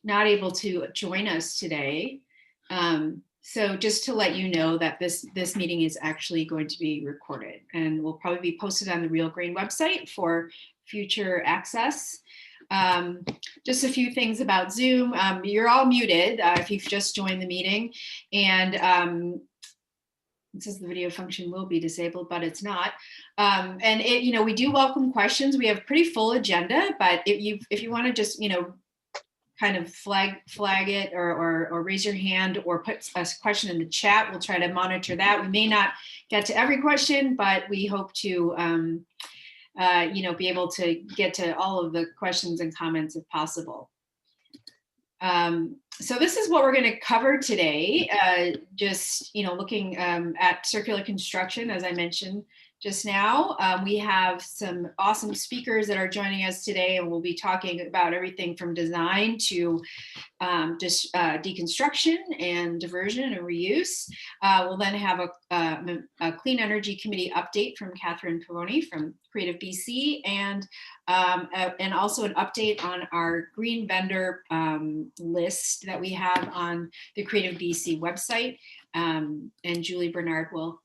not able to join us today. So just to let you know that this meeting is actually going to be recorded and will probably be posted on the Real Green website for future access. Just a few things about Zoom. You're all muted if you've just joined the meeting, and it says the video function will be disabled, but it's not. And we do welcome questions. We have a pretty full agenda, but if you want to just kind of flag it or raise your hand or put a question in the chat, we'll try to monitor that. We may not get to every question, but we hope to be able to get to all of the questions and comments if possible. So this is what we're going to cover today. Just looking at circular construction, as I mentioned just now. We have some awesome speakers that are joining us today, and we'll be talking about everything from design to just deconstruction and diversion and reuse. We'll then have a Clean Energy Committee update from Catherine Peroni from Creative BC, and also an update on our green vendor list that we have on the Creative BC website. And Julie Bernard will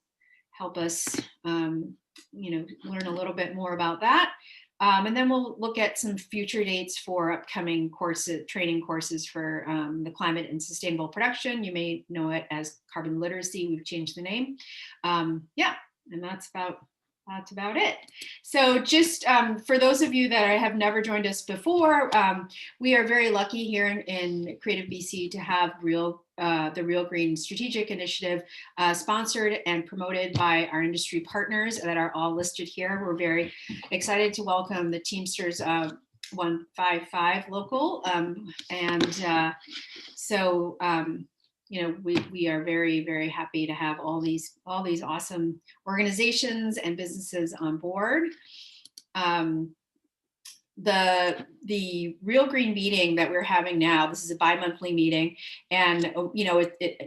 help us, learn a little bit more about that. And then we'll look at some future dates for upcoming courses, training courses for the climate and sustainable production. You may know it as carbon literacy. We've changed the name. Yeah, and that's about it. So just for those of you that have never joined us before, we are very lucky here in Creative BC to have the Real Green Strategic Initiative sponsored and promoted by our industry partners that are all listed here. We're very excited to welcome the Teamsters 155 local. We are very, very happy to have all these awesome organizations and businesses on board. The Real Green meeting that we're having now, this is a bi-monthly meeting, and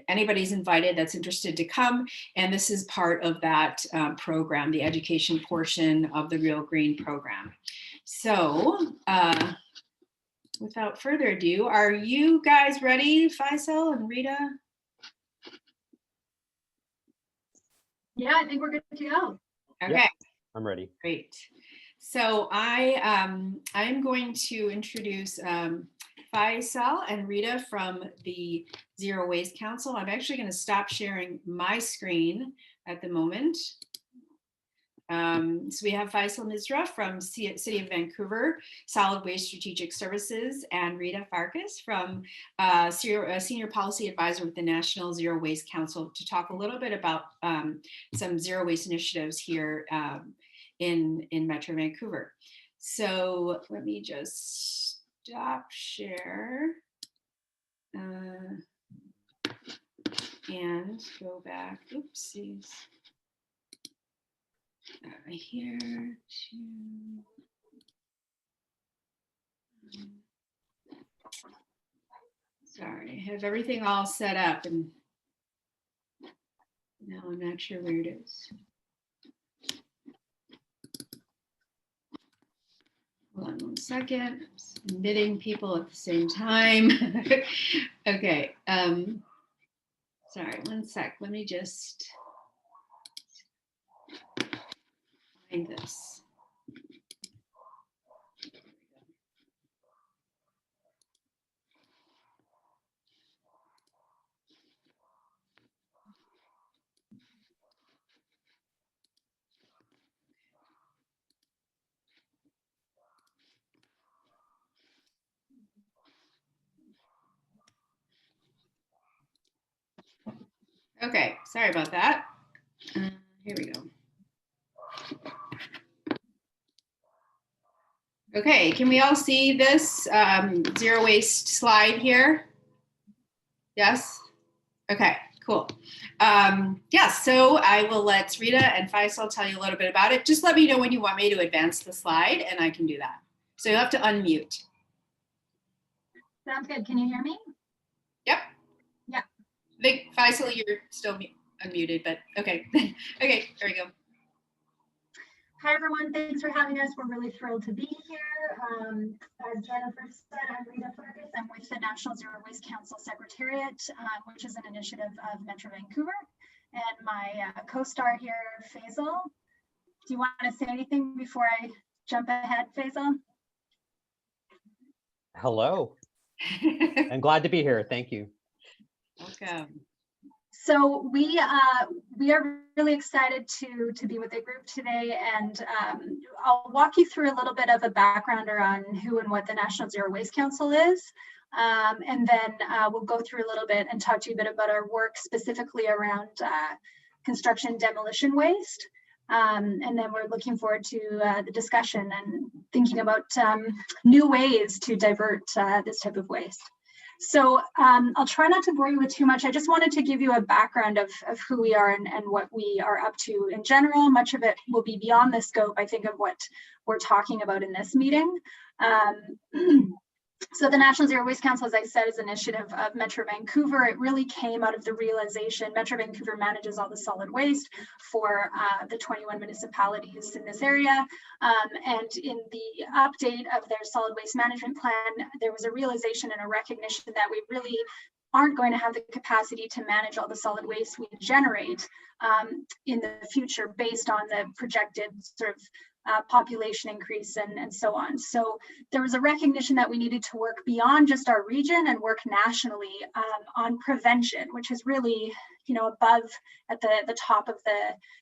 anybody's invited that's interested to come, and this is part of that program, the education portion of the Real Green program. So without further ado, are you guys ready, Faisal and Rita? Yeah, I think we're good to go. Okay. Yep, I'm ready. Great. So I'm going to introduce Faisal and Rita from the Zero Waste Council. I'm actually going to stop sharing my screen at the moment. So we have Faisal Misra from City of Vancouver Solid Waste Strategic Services, and Rita Farkas from Senior Policy Advisor with the National Zero Waste Council to talk a little bit about some zero waste initiatives here in Metro Vancouver. So let me just stop share and go back. Oopsies. Here to sorry, I have everything all set up and now I'm not sure where it is. Hold on one second. I'm submitting people at the same time. Okay. Sorry, one sec. Let me just find this. Okay, sorry about that. Here we go. Okay, can we all see this zero waste slide here? Yes? Okay, cool. Yes, so I will let Rita and Faisal tell you a little bit about it. Just let me know when you want me to advance the slide and I can do that. So you'll have to unmute. Sounds good. Can you hear me? Yep. Yeah. I think Faisal, you're still unmuted, but okay. Okay, there we go. Hi, everyone. Thanks for having us. We're really thrilled to be here. As Jennifer said, I'm Rita Fergus. I'm with the National Zero Waste Council Secretariat, which is an initiative of Metro Vancouver. And my co-star here, Faisal. Do you want to say anything before I jump ahead, Faisal? Hello. I'm glad to be here. Thank you. Welcome. So we are really excited to be with the group today, and I'll walk you through a little bit of a background around who and what the National Zero Waste Council is, and then we'll go through a little bit and talk to you a bit about our work specifically around construction demolition waste, and then we're looking forward to the discussion and thinking about new ways to divert this type of waste. So I'll try not to bore you with too much. I just wanted to give you a background of who we are and what we are up to in general. Much of it will be beyond the scope, I think, of what we're talking about in this meeting. So the National Zero Waste Council, as I said, is an initiative of Metro Vancouver. It really came out of the realization Metro Vancouver manages all the solid waste for the 21 municipalities in this area. And in the update of their solid waste management plan, there was a realization and a recognition that we really aren't going to have the capacity to manage all the solid waste we generate in the future based on the projected sort of population increase and so on. So there was a recognition that we needed to work beyond just our region and work nationally on prevention, which is really, above at the top of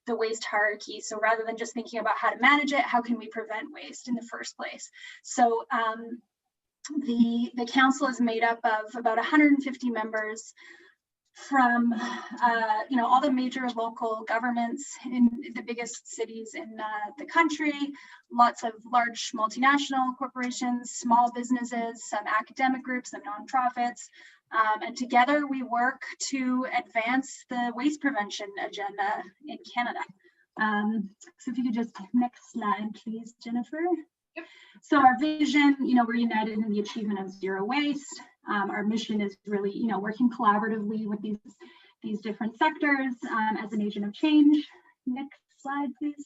the waste hierarchy. So rather than just thinking about how to manage it, how can we prevent waste in the first place? So the council is made up of about 150 members from all the major local governments in the biggest cities in the country, lots of large multinational corporations, small businesses, some academic groups, some nonprofits, and together we work to advance the waste prevention agenda in Canada. So if you could just next slide, please, Jennifer. Yep. So our vision, we're united in the achievement of zero waste. Our mission is really, working collaboratively with these different sectors as an agent of change. Next slide, please.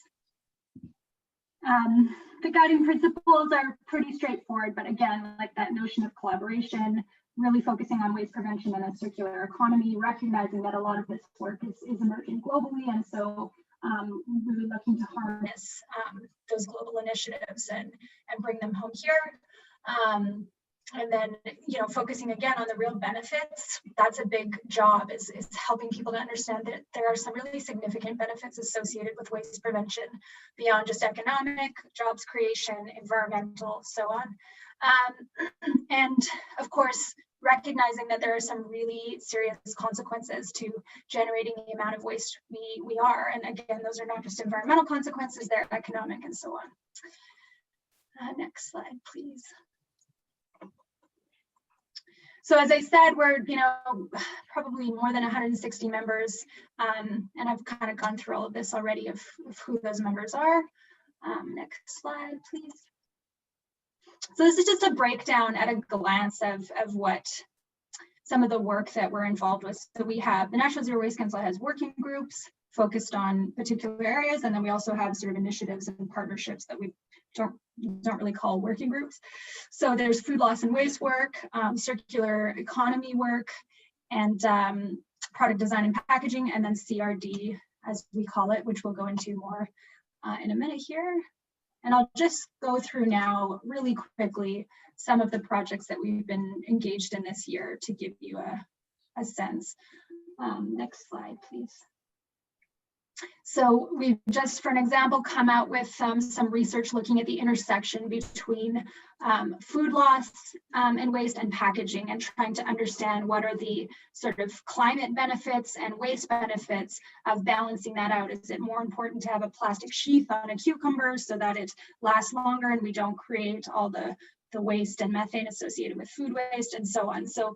The guiding principles are pretty straightforward, but again, like that notion of collaboration, really focusing on waste prevention and a circular economy, recognizing that a lot of this work is emerging globally, and so really looking to harness those global initiatives and bring them home here. And then, focusing again on the real benefits. That's a big job, is helping people to understand that there are some really significant benefits associated with waste prevention beyond just economic, jobs creation, environmental, so on. And of course, recognizing that there are some really serious consequences to generating the amount of waste we are. And again, those are not just environmental consequences, they're economic and so on. Next slide, please. So as I said, we're probably more than 160 members, and I've kind of gone through all of this already of who those members are. Next slide, please. So this is just a breakdown at a glance of what some of the work that we're involved with. So we have the National Zero Waste Council has working groups focused on particular areas, and then we also have sort of initiatives and partnerships that we don't really call working groups. So there's food loss and waste work, circular economy work, and product design and packaging, and then CRD, as we call it, which we'll go into more in a minute here. And I'll just go through now really quickly some of the projects that we've been engaged in this year to give you a sense. Next slide, please. So we've just, for an example, come out with some research looking at the intersection between food loss and waste and packaging, and trying to understand what are the sort of climate benefits and waste benefits of balancing that out. Is it more important to have a plastic sheath on a cucumber so that it lasts longer and we don't create all the waste and methane associated with food waste and so on? So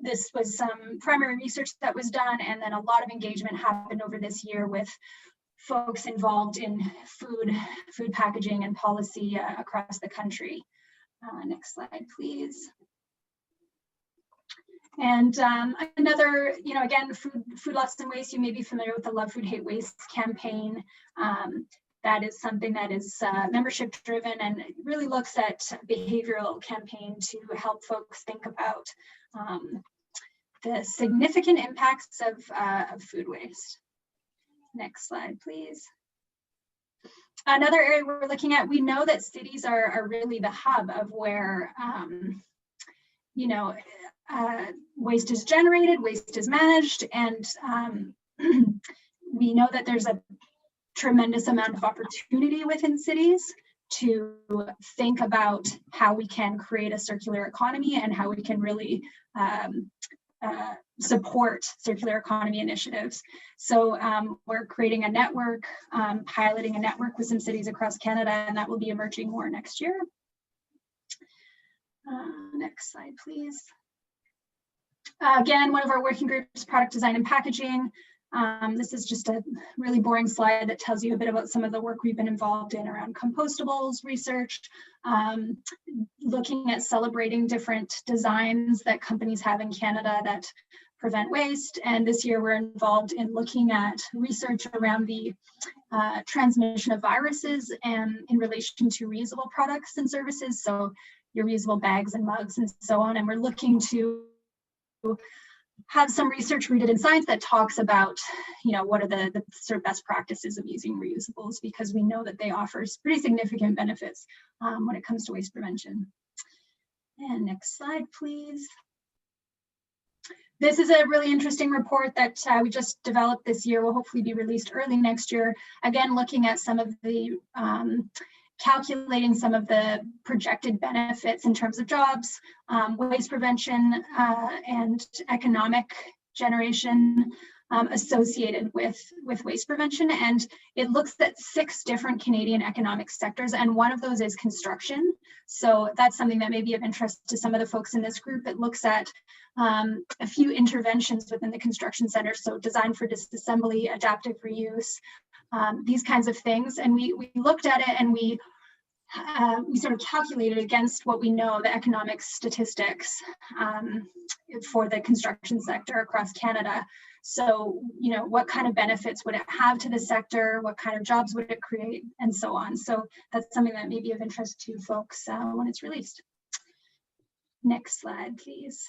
this was some primary research that was done, and then a lot of engagement happened over this year with folks involved in food packaging and policy across the country. Next slide, please. And another, again, food loss and waste, you may be familiar with the Love Food Hate Waste campaign. that is something that is membership driven and really looks at behavioral campaign to help folks think about the significant impacts of food waste. Next slide, please. Another area we're looking at, we know that cities are really the hub of where waste is generated, waste is managed, and we know that there's a tremendous amount of opportunity within cities to think about how we can create a circular economy and how we can really support circular economy initiatives. So we're creating a network, piloting a network with some cities across Canada, and that will be emerging more next year. Next slide, please. Again, one of our working groups, product design and packaging. This is just a really boring slide that tells you a bit about some of the work we've been involved in around compostables research, looking at celebrating different designs that companies have in Canada that prevent waste. And this year we're involved in looking at research around the transmission of viruses and in relation to reusable products and services. So your reusable bags and mugs and so on. And we're looking to have some research rooted in science that talks about, what are the sort of best practices of using reusables, because we know that they offer pretty significant benefits when it comes to waste prevention. And next slide, please. This is a really interesting report that we just developed this year, will hopefully be released early next year. Again, looking at some of the calculating some of the projected benefits in terms of jobs, waste prevention, and economic generation associated with waste prevention. And it looks at 6 different Canadian economic sectors, and one of those is construction. So that's something that may be of interest to some of the folks in this group. It looks at a few interventions within the construction center, so design for disassembly, adaptive reuse, these kinds of things. And we looked at it and we sort of calculated against what we know, the economic statistics for the construction sector across Canada. So, what kind of benefits would it have to the sector? What kind of jobs would it create? And so on. So that's something that may be of interest to folks when it's released. Next slide, please.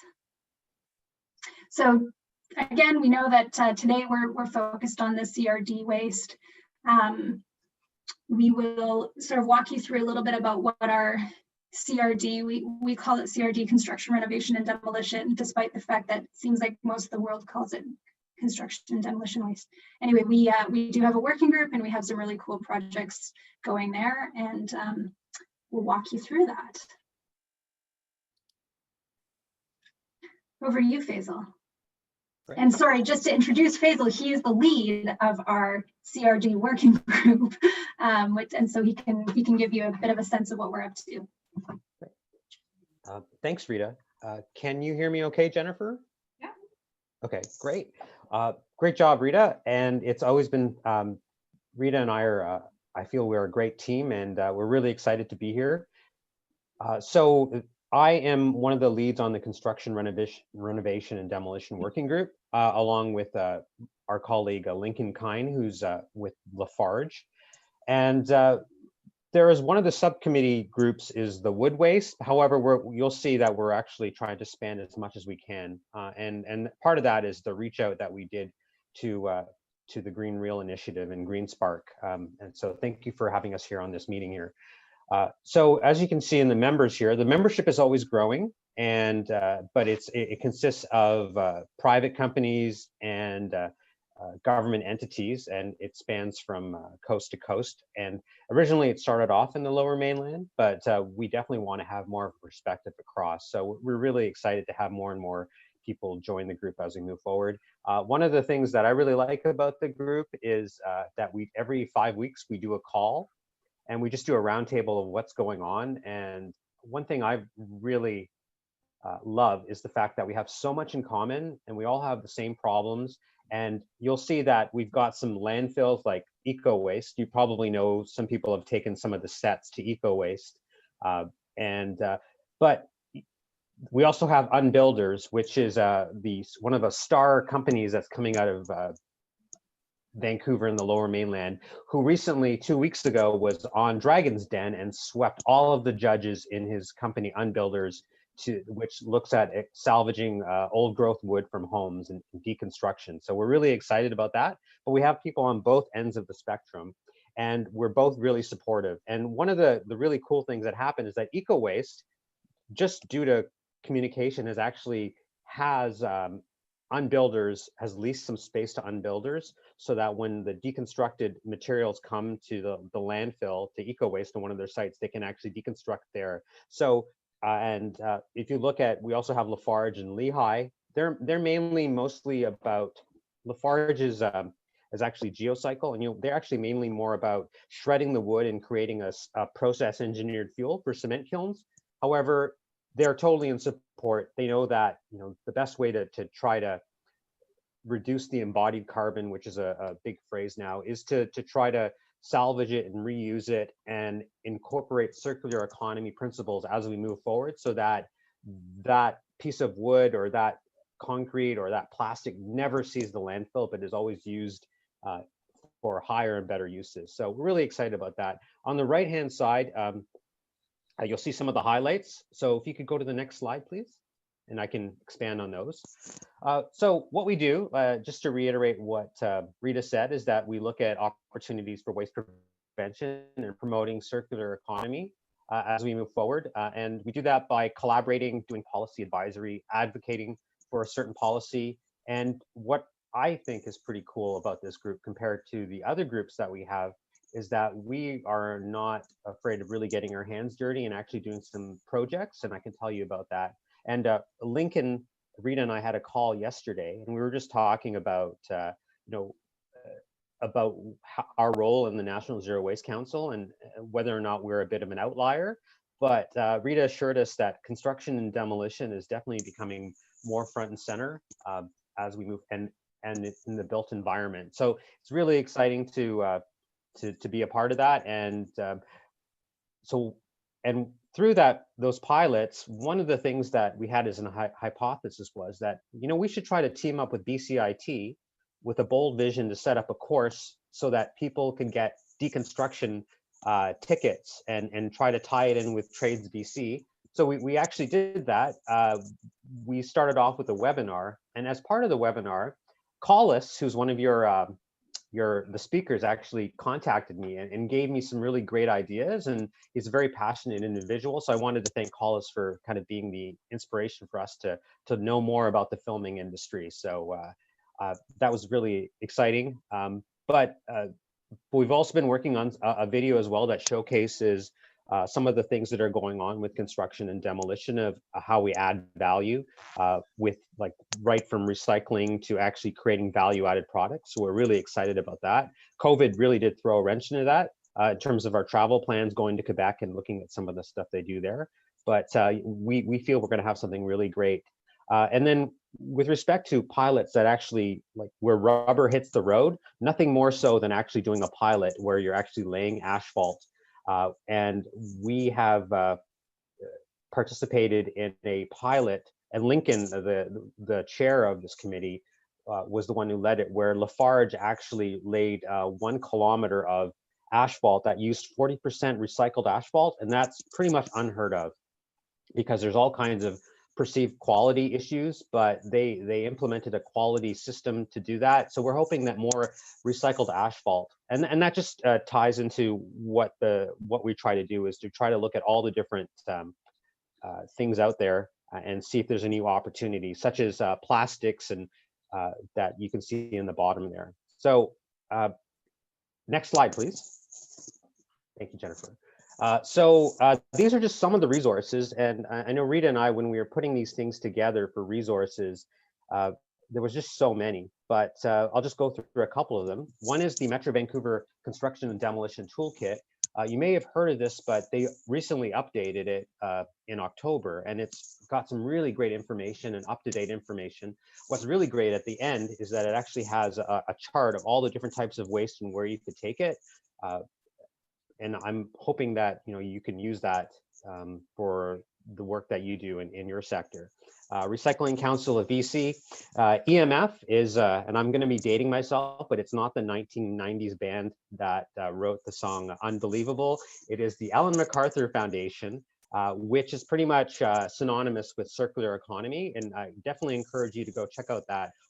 So again, we know that today we're focused on the CRD waste. We will sort of walk you through a little bit about what our CRD, we call it CRD, construction, renovation, and demolition, despite the fact that it seems like most of the world calls it construction and demolition waste. Anyway, we do have a working group and we have some really cool projects going there, and we'll walk you through that. Over to you, Faisal. Great. And sorry, just to introduce Faisal, he is the lead of our CRD working group, and so he can give you a bit of a sense of what we're up to. Thanks, Rita. Can you hear me okay, Jennifer? Yeah. Okay, great. Great job, Rita. And it's always been, Rita and I are, I feel we're a great team, and we're really excited to be here. So I am one of the leads on the construction, renovation and demolition working group, along with our colleague Lincoln Kine, who's with Lafarge. And there is one of the subcommittee groups is the wood waste. However, you'll see that we're actually trying to span as much as we can. And part of that is the reach out that we did to the Green Real Initiative and Green Spark. And so thank you for having us here on this meeting here. So as you can see in the members here, the membership is always growing, and but it consists of private companies and government entities, and it spans from coast to coast. And originally it started off in the Lower Mainland, but we definitely want to have more of a perspective across. So we're really excited to have more and more people join the group as we move forward. One of the things that I really like about the group is that every 5 weeks we do a call, and we just do a roundtable of what's going on. And one thing I really love is the fact that we have so much in common, and we all have the same problems. And you'll see that we've got some landfills like eco waste. You probably know some people have taken some of the sets to eco waste. But we also have Unbuilders, which is one of the star companies that's coming out of Vancouver and the Lower Mainland, who recently, 2 weeks ago, was on Dragon's Den and swept all of the judges in his company Unbuilders, which looks at salvaging old growth wood from homes and deconstruction. So we're really excited about that. But we have people on both ends of the spectrum, and we're both really supportive. And one of the really cool things that happened is that Eco Waste, just due to communication, has Unbuilders has leased some space to Unbuilders, so that when the deconstructed materials come to the landfill, to Eco Waste on one of their sites, they can actually deconstruct there. So if you look at, we also have Lafarge and Lehigh. They're mostly about, Lafarge is actually geocycle, and they're actually mainly more about shredding the wood and creating a process engineered fuel for cement kilns. However, they're totally in support. They know that the best way to try to reduce the embodied carbon, which is a big phrase now, is to try to salvage it and reuse it and incorporate circular economy principles as we move forward, so that that piece of wood or that concrete or that plastic never sees the landfill, but is always used for higher and better uses. So we're really excited about that. On the right-hand side, you'll see some of the highlights. So if you could go to the next slide, please, and I can expand on those. So what we do, just to reiterate what Rita said, is that we look at opportunities for waste prevention and promoting circular economy as we move forward. And we do that by collaborating, doing policy advisory, advocating for a certain policy. And what I think is pretty cool about this group compared to the other groups that we have is that we are not afraid of really getting our hands dirty and actually doing some projects, and I can tell you about that. And Lincoln, Rita and I had a call yesterday, and we were just talking about about our role in the National Zero Waste Council and whether or not we're a bit of an outlier. But Rita assured us that construction and demolition is definitely becoming more front and center as we move and in the built environment. So it's really exciting to be a part of that. And through those pilots, one of the things that we had as a hypothesis was that we should try to team up with BCIT with a bold vision to set up a course so that people can get deconstruction tickets and try to tie it in with Trades BC. So we actually did that. We started off with a webinar, and as part of the webinar, Collis, who's one of the speakers, actually contacted me and gave me some really great ideas, and he's a very passionate individual. So I wanted to thank Collis for kind of being the inspiration for us to know more about the filming industry. So that was really exciting. But we've also been working on a video as well that showcases some of the things that are going on with construction and demolition, of how we add value with right from recycling to actually creating value-added products. So we're really excited about that. COVID really did throw a wrench into that in terms of our travel plans going to Quebec and looking at some of the stuff they do there. But we feel we're going to have something really great. And then with respect to pilots that actually, where rubber hits the road, nothing more so than actually doing a pilot where you're actually laying asphalt. And we have participated in a pilot, and Lincoln, the chair of this committee, was the one who led it, where Lafarge actually laid 1 kilometer of asphalt that used 40% recycled asphalt, and that's pretty much unheard of because there's all kinds of perceived quality issues, but they implemented a quality system to do that. So we're hoping that more recycled asphalt, and that just ties into what we try to do, is to try to look at all the different things out there and see if there's a new opportunity, such as plastics and that you can see in the bottom there. So next slide, please. Thank you, Jennifer. So these are just some of the resources, and I know Rita and I, when we were putting these things together for resources, there was just so many, but I'll just go through a couple of them. One is the Metro Vancouver Construction and Demolition Toolkit. You may have heard of this, but they recently updated it in October, and it's got some really great information and up-to-date information. What's really great at the end is that it actually has a chart of all the different types of waste and where you could take it. And I'm hoping that you can use that for the work that you do in your sector. Recycling Council of BC, EMF is, and I'm going to be dating myself, but it's not the 1990s band that wrote the song Unbelievable. It is the Ellen MacArthur Foundation, which is pretty much synonymous with circular economy. And I definitely encourage you to go check out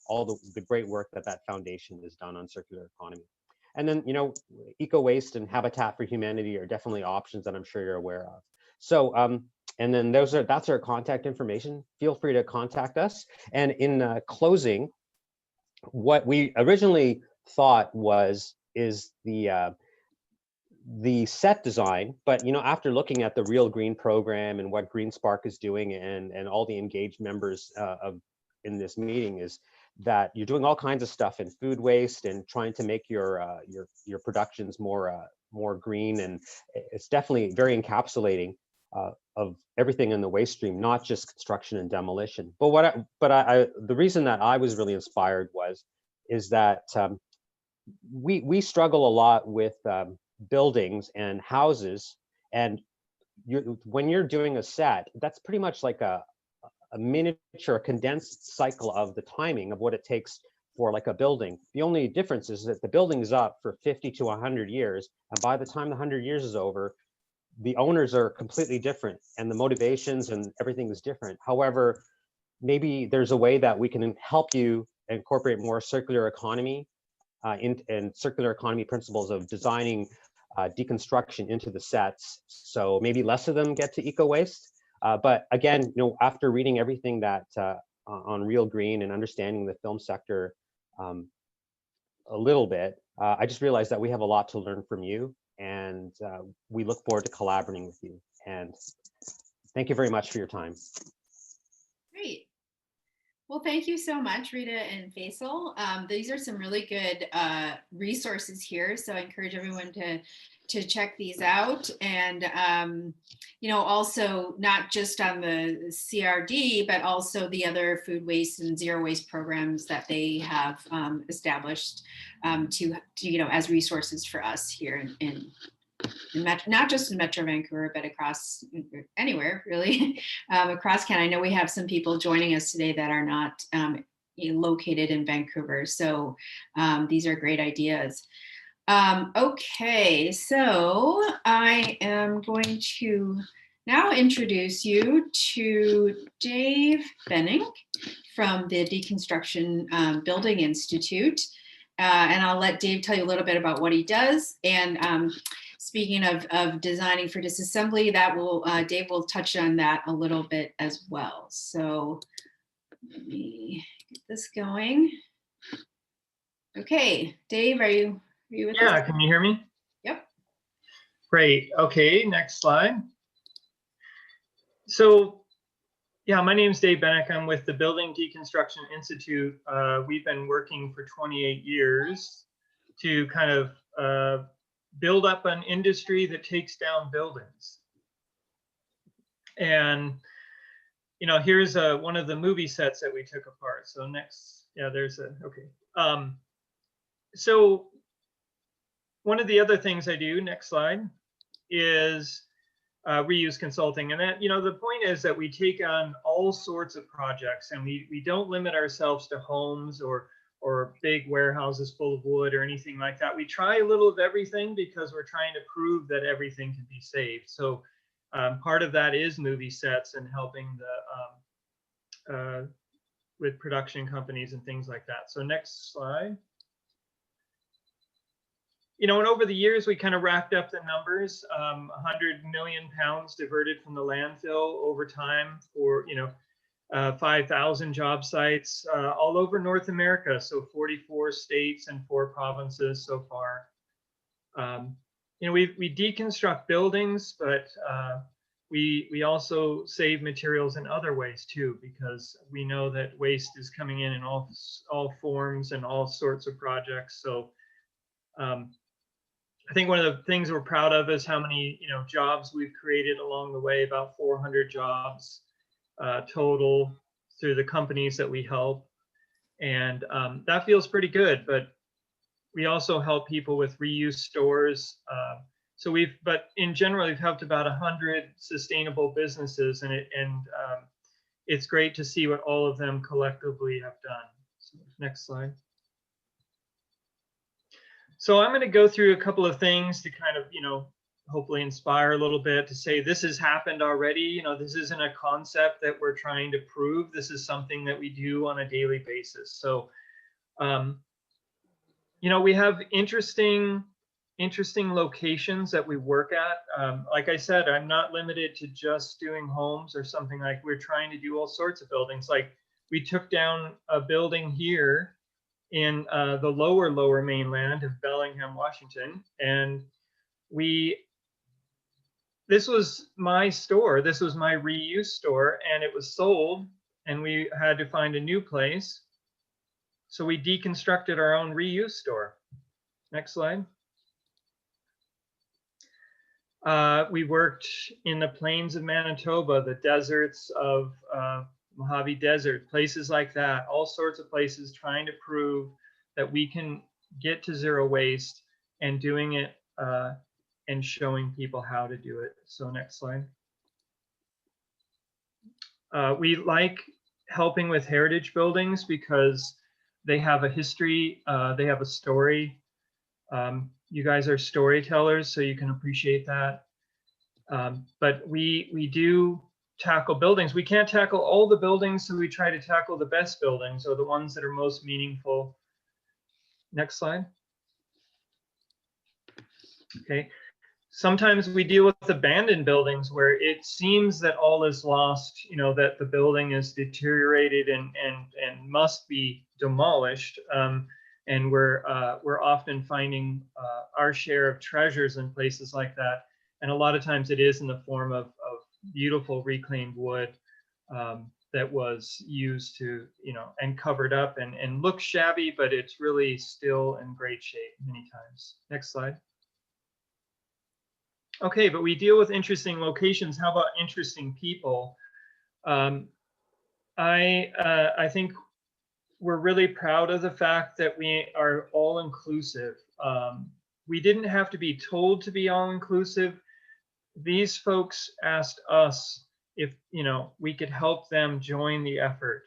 all the great work that foundation has done on circular economy. And then, eco waste and Habitat for Humanity are definitely options that I'm sure you're aware of. So, and then that's our contact information. Feel free to contact us. And in closing, what we originally thought is the set design, but after looking at the Real Green program and what Green Spark is doing and all the engaged members in this meeting, is that you're doing all kinds of stuff in food waste and trying to make your productions more green, and it's definitely very encapsulating of everything in the waste stream, not just construction and demolition. But the reason that I was really inspired is that we struggle a lot with buildings and houses, and when you're doing a set, that's pretty much like a miniature, a condensed cycle of the timing of what it takes for like a building. The only difference is that the building is up for 50 to 100 years, and by the time the 100 years is over, the owners are completely different and the motivations and everything is different. However, maybe there's a way that we can help you incorporate more circular economy and circular economy principles of designing deconstruction into the sets. So maybe less of them get to eco waste. But again, after reading everything that on Real Green and understanding the film sector a little bit, I just realized that we have a lot to learn from you, and we look forward to collaborating with you. And thank you very much for your time. Great. Well, thank you so much, Rita and Faisal. These are some really good resources here, so I encourage everyone to check these out. And also not just on the CRD, but also the other food waste and zero waste programs that they have established to as resources for us here in not just in Metro Vancouver, but across anywhere really, across Canada. I know we have some people joining us today that are not located in Vancouver. So these are great ideas. Okay, so I am going to now introduce you to Dave Benning from the Deconstruction Building Institute. And I'll let Dave tell you a little bit about what he does. And speaking of designing for disassembly, Dave will touch on that a little bit as well. So let me get this going. Okay, Dave, are you with us? Yeah, can you hear me? Yep. Great. Okay, next slide. So, yeah, my name is Dave Bennick. I'm with the Building Deconstruction Institute. We've been working for 28 years to kind of build up an industry that takes down buildings. And, here's one of the movie sets that we took apart. So next, yeah, okay. So one of the other things I do, next slide, is reuse consulting. And that, the point is that we take on all sorts of projects, and we don't limit ourselves to homes or big warehouses full of wood or anything like that. We try a little of everything because we're trying to prove that everything can be saved. So part of that is movie sets and helping with production companies and things like that. So next slide. And over the years, we kind of racked up the numbers, 100 million pounds diverted from the landfill over time for, 5,000 job sites all over North America. So 44 states and 4 provinces so far. We deconstruct buildings, but we also save materials in other ways too, because we know that waste is coming in all forms and all sorts of projects. So I think one of the things we're proud of is how many jobs we've created along the way, about 400 jobs total through the companies that we help. And that feels pretty good, but we also help people with reuse stores, So but in general, we've helped about 100 sustainable businesses, and it's great to see what all of them collectively have done. So next slide. So I'm going to go through a couple of things to kind of, hopefully inspire a little bit, to say this has happened already. This isn't a concept that we're trying to prove. This is something that we do on a daily basis. So, we have interesting locations that we work at. Like I said, I'm not limited to just doing homes or something. Like, we're trying to do all sorts of buildings. Like, we took down a building here in the lower mainland of Bellingham, Washington, and this was my store. This was my reuse store, and it was sold, and we had to find a new place. So we deconstructed our own reuse store. Next slide. We worked in the plains of Manitoba, the deserts of Mojave Desert, places like that, all sorts of places, trying to prove that we can get to zero waste, and doing it and showing people how to do it. So next slide. We like helping with heritage buildings because they have a history, they have a story. You guys are storytellers, so you can appreciate that. But we do tackle buildings. We can't tackle all the buildings, so we try to tackle the best buildings, or the ones that are most meaningful. Next slide. Okay. Sometimes we deal with abandoned buildings where it seems that all is lost, that the building is deteriorated and must be demolished. And we're often finding our share of treasures in places like that. And a lot of times it is in the form of beautiful reclaimed wood that was used to, and covered up and looks shabby, but it's really still in great shape many times. Next slide. Okay, but we deal with interesting locations. How about interesting people? I think we're really proud of the fact that we are all inclusive. We didn't have to be told to be all inclusive. These folks asked us if we could help them join the effort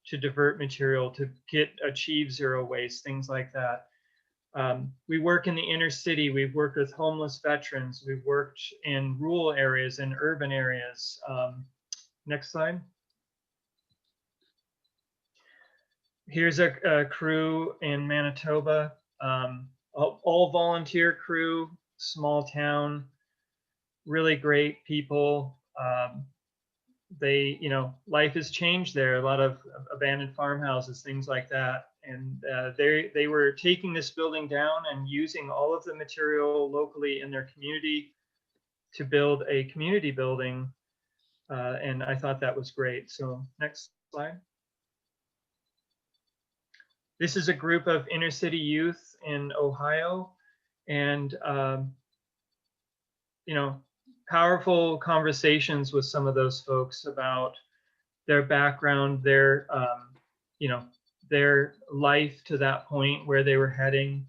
to divert material, to achieve zero waste, things like that. We work in the inner city. We've worked with homeless veterans. We've worked in rural areas and urban areas. Next slide. Here's a crew in Manitoba, all volunteer crew, small town, really great people. Life has changed there. A lot of abandoned farmhouses, things like that. And they were taking this building down and using all of the material locally in their community to build a community building. And I thought that was great. So next slide. This is a group of inner city youth in Ohio, and powerful conversations with some of those folks about their background, their life to that point, where they were heading,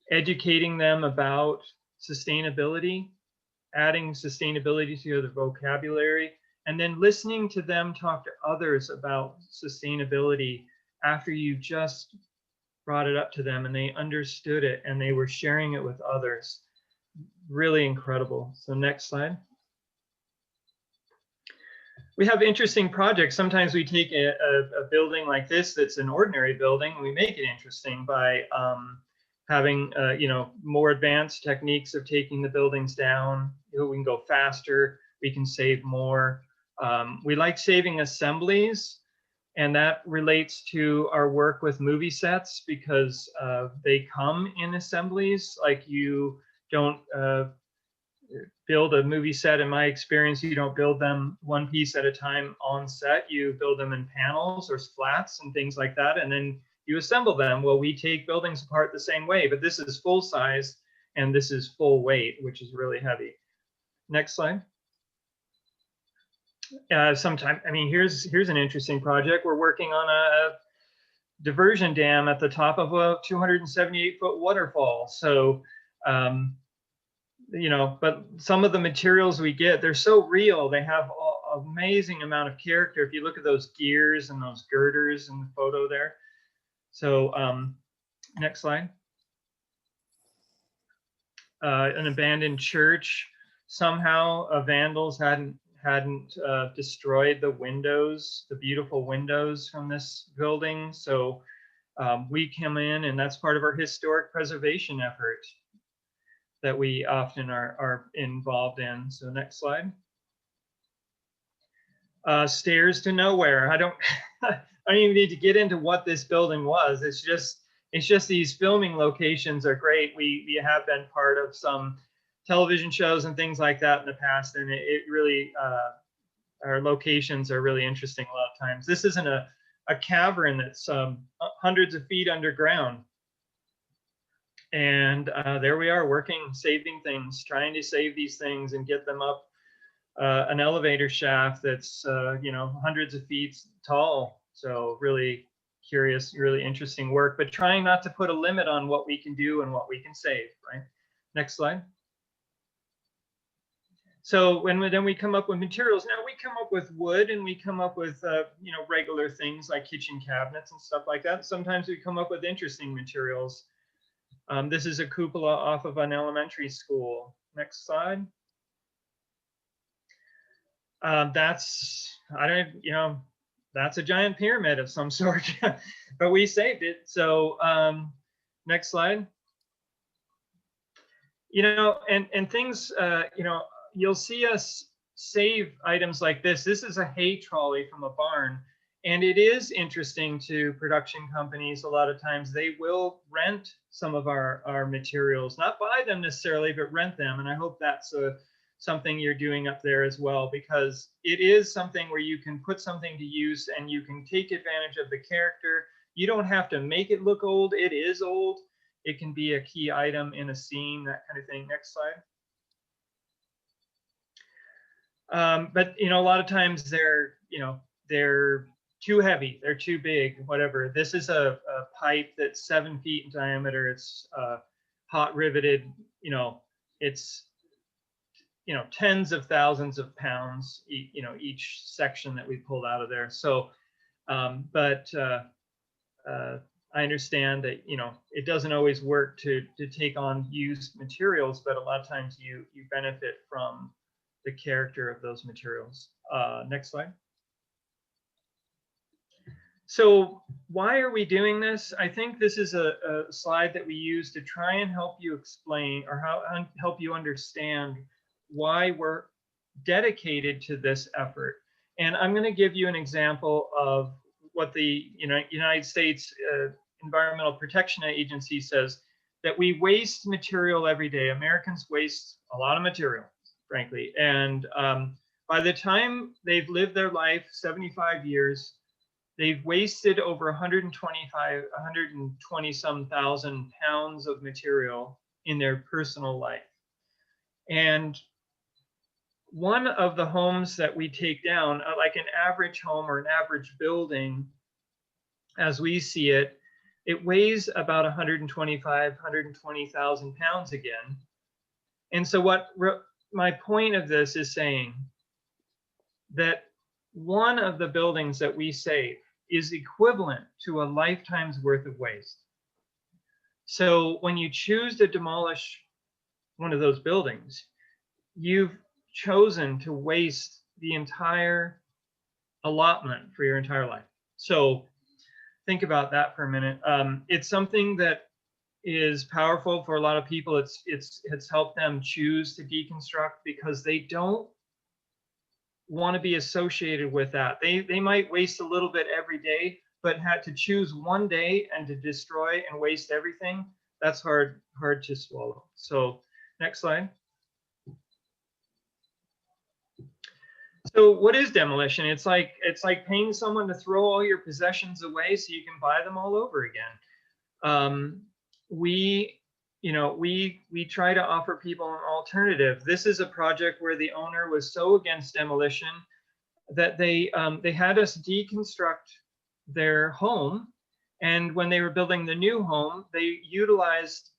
educating them about sustainability, adding sustainability to their vocabulary, and then listening to them talk to others about sustainability after you just brought it up to them and they understood it and they were sharing it with others. Really incredible. So next slide. We have interesting projects. Sometimes we take a building like this that's an ordinary building and we make it interesting by having more advanced techniques of taking the buildings down. We can go faster, we can save more. We like saving assemblies, and that relates to our work with movie sets because they come in assemblies. Like, you don't build a movie set, in my experience, you don't build them one piece at a time on set. You build them in panels or flats and things like that, and then you assemble them. Well, we take buildings apart the same way, but this is full size and this is full weight, which is really heavy. Next slide. Here's an interesting project. We're working on a diversion dam at the top of a 278-foot waterfall. So You know, but some of the materials we get, they're so real. They have an amazing amount of character. If you look at those gears and those girders in the photo there. So next slide. An abandoned church. Somehow vandals hadn't destroyed the windows, the beautiful windows from this building. So we come in, and that's part of our historic preservation effort that we often are involved in. So next slide. Stairs to nowhere. I don't even need to get into what this building was. It's just these filming locations are great. We have been part of some television shows and things like that in the past, and it really our locations are really interesting a lot of times. This isn't a cavern that's hundreds of feet underground. And there we are working, saving things, trying to save these things and get them up an elevator shaft that's, you know, hundreds of feet tall. So really curious, really interesting work, but trying not to put a limit on what we can do and what we can save, right? Next slide. So then we come up with materials. Now we come up with wood, and we come up with, you know, regular things like kitchen cabinets and stuff like that. Sometimes we come up with interesting materials. This is a cupola off of an elementary school. Next slide. That's, I don't, you know, that's a giant pyramid of some sort, but we saved it. So next slide. You know, and things, you know, you'll see us save items like this. This is a hay trolley from a barn. And it is interesting to production companies. A lot of times they will rent some of our materials, not buy them necessarily, but rent them. And I hope that's something you're doing up there as well, because it is something where you can put something to use and you can take advantage of the character. You don't have to make it look old. It is old. It can be a key item in a scene, that kind of thing. Next slide. But, you know, a lot of times they're too heavy, they're too big, whatever. This is a pipe that's 7 feet in diameter. It's hot riveted, you know, it's, you know, tens of thousands of pounds, you know, each section that we pulled out of there. So, but I understand that, you know, it doesn't always work to take on used materials, but a lot of times you benefit from the character of those materials. Next slide. So why are we doing this? I think this is a slide that we use to try and help you explain, or help you understand why we're dedicated to this effort. And I'm going to give you an example of what the United States Environmental Protection Agency says, that we waste material every day. Americans waste a lot of material, frankly. And by the time they've lived their life, 75 years, they've wasted over 120 some thousand pounds of material in their personal life. And one of the homes that we take down, like an average home or an average building, as we see it, it weighs about 120,000 pounds again. And so what my point of this is saying, that one of the buildings that we save is equivalent to a lifetime's worth of waste. So when you choose to demolish one of those buildings, you've chosen to waste the entire allotment for your entire life. So think about that for a minute. It's something that is powerful for a lot of people. It's helped them choose to deconstruct because they don't want to be associated with that. They might waste a little bit every day, but had to choose one day and to destroy and waste everything. That's hard to swallow. So next slide. So what is demolition? It's like paying someone to throw all your possessions away so you can buy them all over again. We try to offer people an alternative. This is a project where the owner was so against demolition that they had us deconstruct their home, and when they were building the new home, they utilized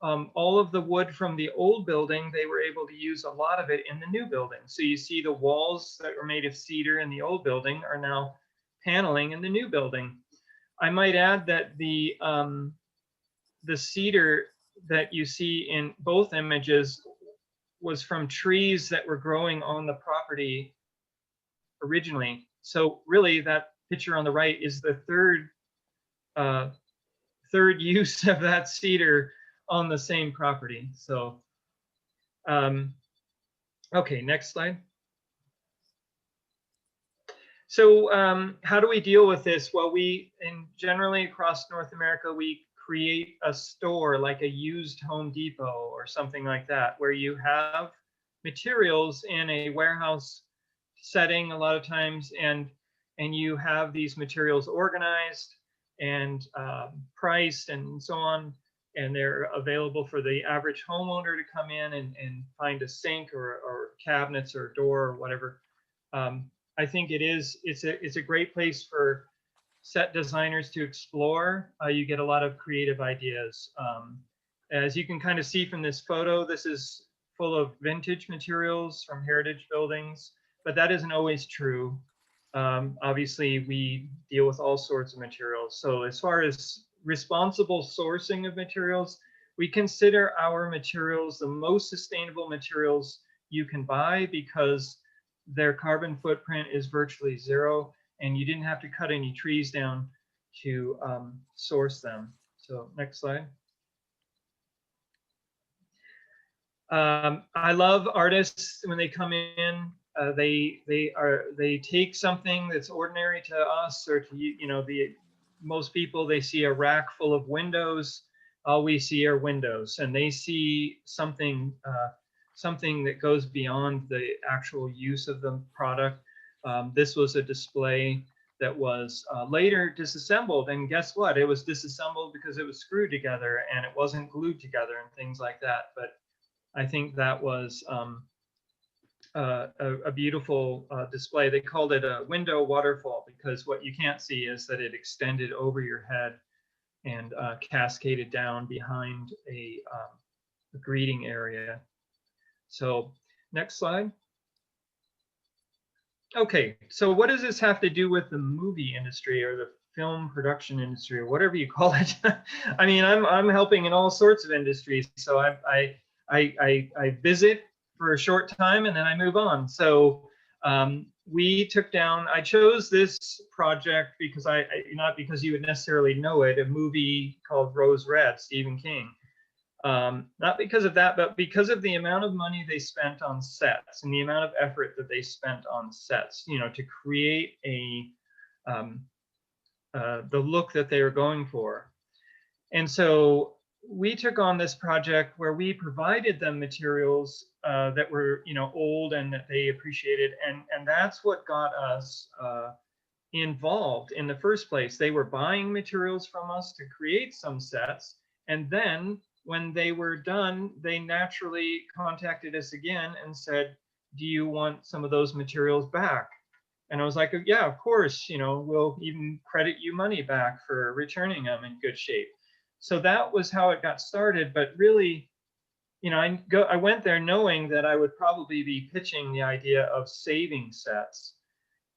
all of the wood from the old building, they were able to use a lot of it in the new building. So you see the walls that were made of cedar in the old building are now paneling in the new building. I might add that the cedar that you see in both images was from trees that were growing on the property originally. So really that picture on the right is the third use of that cedar on the same property. So, okay, next slide. So how do we deal with this? Well, generally across North America, we create a store like a used Home Depot or something like that, where you have materials in a warehouse setting a lot of times, and you have these materials organized and priced and so on, and they're available for the average homeowner to come in and find a sink or cabinets or a door or whatever. I think it's a great place for set designers to explore. You get a lot of creative ideas. As you can kind of see from this photo, this is full of vintage materials from heritage buildings, but that isn't always true. Obviously, we deal with all sorts of materials. So as far as responsible sourcing of materials, we consider our materials the most sustainable materials you can buy because their carbon footprint is virtually zero, and you didn't have to cut any trees down to source them. So next slide. I love artists when they come in. They take something that's ordinary to us or to most people. They see a rack full of windows. All we see are windows, and they see something that goes beyond the actual use of the product. This was a display that was later disassembled, and guess what? It was disassembled because it was screwed together and it wasn't glued together and things like that. But I think that was a beautiful display. They called it a window waterfall because what you can't see is that it extended over your head and cascaded down behind a greeting area. So next slide. Okay, so what does this have to do with the movie industry or the film production industry or whatever you call it? I mean, I'm helping in all sorts of industries. So I visit for a short time and then I move on. So I chose this project because not because you would necessarily know it, a movie called Rose Red, Stephen King. Not because of that, but because of the amount of money they spent on sets and the amount of effort that they spent on sets, to create the look that they were going for. And so we took on this project where we provided them materials that were, old and that they appreciated, and that's what got us involved in the first place. They were buying materials from us to create some sets, and then when they were done, they naturally contacted us again and said, do you want some of those materials back? And I was like, yeah, of course, we'll even credit you money back for returning them in good shape. So that was how it got started. But really, I went there knowing that I would probably be pitching the idea of saving sets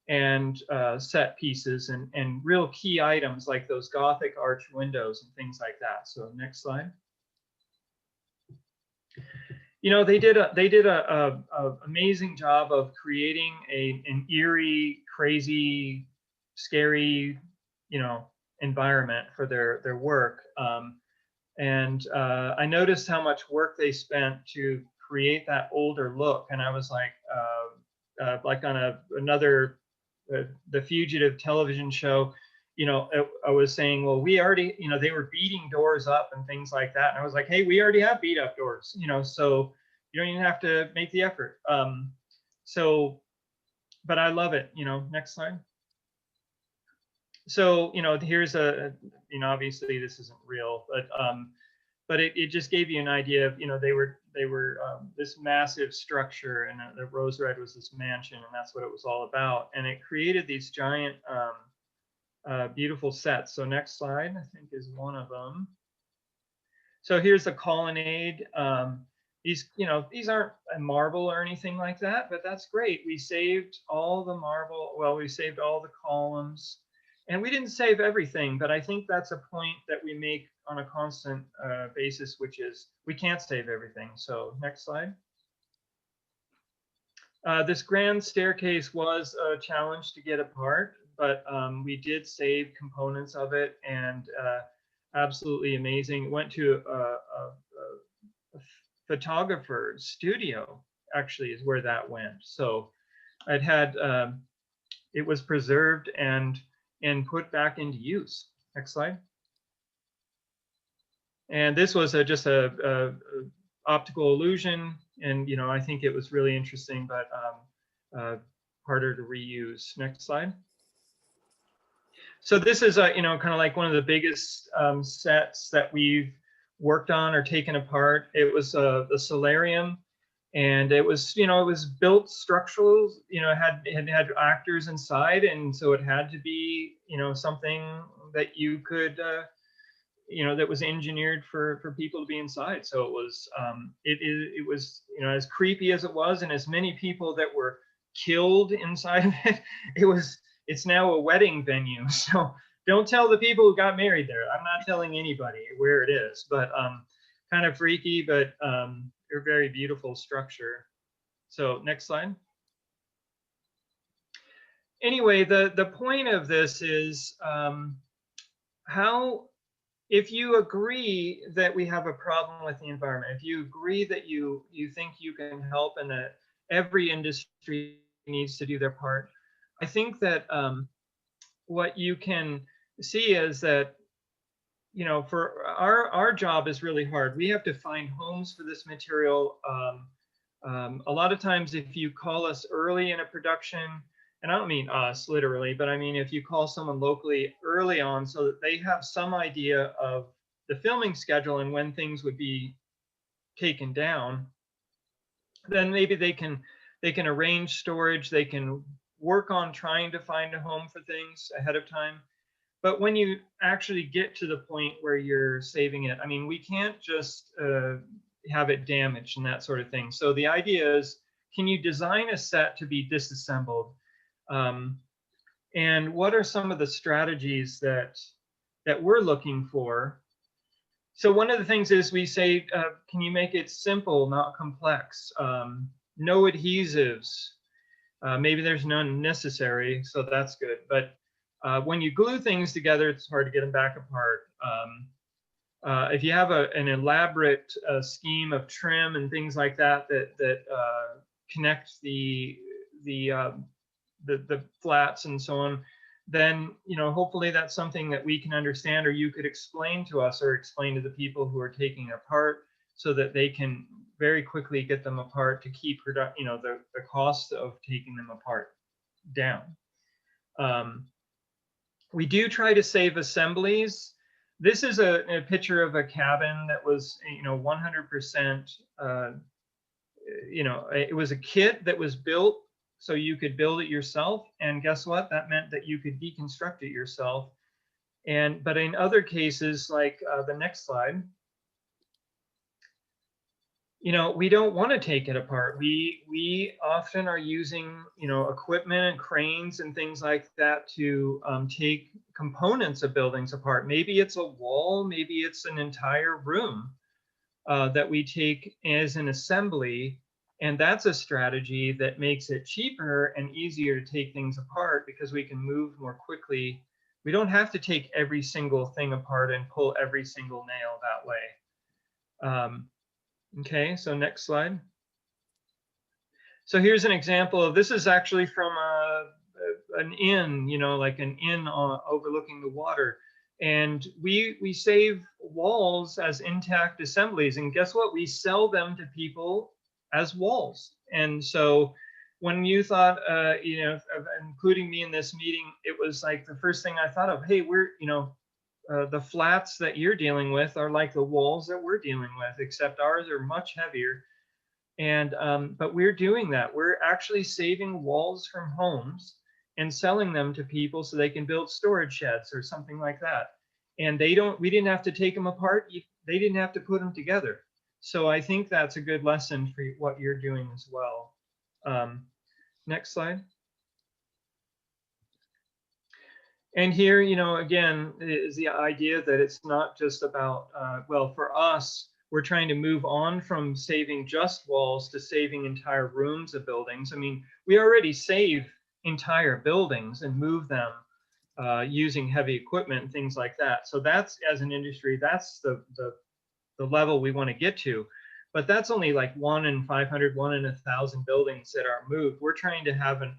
and set pieces and real key items like those Gothic arch windows and things like that. So next slide. They did a amazing job of creating an eerie, crazy, scary, environment for their work. And I noticed how much work they spent to create that older look, and I was like on another the Fugitive television show. I was saying, well, we already, they were beating doors up and things like that. And I was like, hey, we already have beat up doors, so you don't even have to make the effort. But I love it, next slide. So, here's obviously this isn't real, but it just gave you an idea of, they were this massive structure, and the Rose Red was this mansion, and that's what it was all about. And it created these giant, beautiful sets. So next slide, I think, is one of them. So here's the colonnade. These, you know, these aren't a marble or anything like that, but that's great. We saved all the marble. Well, we saved all the columns, and we didn't save everything, but I think that's a point that we make on a constant basis, which is we can't save everything. So next slide. This grand staircase was a challenge to get apart, but we did save components of it, and absolutely amazing. Went to a photographer's studio, actually, is where that went. So it had it was preserved and put back into use. Next slide. And this was just a optical illusion, and you know, I think it was really interesting, but harder to reuse. Next slide. So this is you know, kind of like one of the biggest sets that we've worked on or taken apart. It was the solarium, and it was, you know, it was built structural, you know, it had actors inside, and so it had to be, you know, something that you could you know, that was engineered for people to be inside. So it was it was, you know, as creepy as it was, and as many people that were killed inside of it, it's now a wedding venue. So don't tell the people who got married there. I'm not telling anybody where it is, but kind of freaky, but a very beautiful structure. So next slide. Anyway, the point of this is how, if you agree that we have a problem with the environment, if you agree that you think you can help and that every industry needs to do their part, I think that what you can see is that, you know, for our job is really hard. We have to find homes for this material. A lot of times, if you call us early in a production, and I don't mean us literally, but I mean if you call someone locally early on so that they have some idea of the filming schedule and when things would be taken down, then maybe they can arrange storage, they can work on trying to find a home for things ahead of time. But when you actually get to the point where you're saving it, I mean, we can't just have it damaged and that sort of thing. So the idea is, can you design a set to be disassembled? And what are some of the strategies that we're looking for? So one of the things is we say, can you make it simple, not complex? No adhesives. Maybe there's none necessary, so that's good. But when you glue things together, it's hard to get them back apart. If you have an elaborate scheme of trim and things like that connect the flats and so on, then, you know, hopefully that's something that we can understand, or you could explain to us or explain to the people who are taking it apart, so that they can very quickly get them apart to keep you know, the cost of taking them apart down. We do try to save assemblies. This is a picture of a cabin that was, you know, 100%, you know, it was a kit that was built so you could build it yourself. And guess what? That meant that you could deconstruct it yourself. But in other cases, like the next slide, you know, we don't want to take it apart. We often are using, you know, equipment and cranes and things like that to take components of buildings apart. Maybe it's a wall, maybe it's an entire room that we take as an assembly. And that's a strategy that makes it cheaper and easier to take things apart, because we can move more quickly. We don't have to take every single thing apart and pull every single nail that way. Okay, so next slide. So here's an example of, this is actually from an inn, you know, like an inn overlooking the water. And we save walls as intact assemblies. And guess what? We sell them to people as walls. And so when you thought, you know, of including me in this meeting, it was like the first thing I thought of, hey, we're, you know, the flats that you're dealing with are like the walls that we're dealing with, except ours are much heavier. And but we're doing that. We're actually saving walls from homes and selling them to people so they can build storage sheds or something like that. And we didn't have to take them apart. they didn't have to put them together. So I think that's a good lesson for what you're doing as well. Next slide. And here, you know, again, is the idea that it's not just about, well, for us, we're trying to move on from saving just walls to saving entire rooms of buildings. I mean, we already save entire buildings and move them using heavy equipment and things like that. So that's, as an industry, that's the level we want to get to. But that's only like 1 in 500, 1 in 1,000 buildings that are moved. We're trying to have a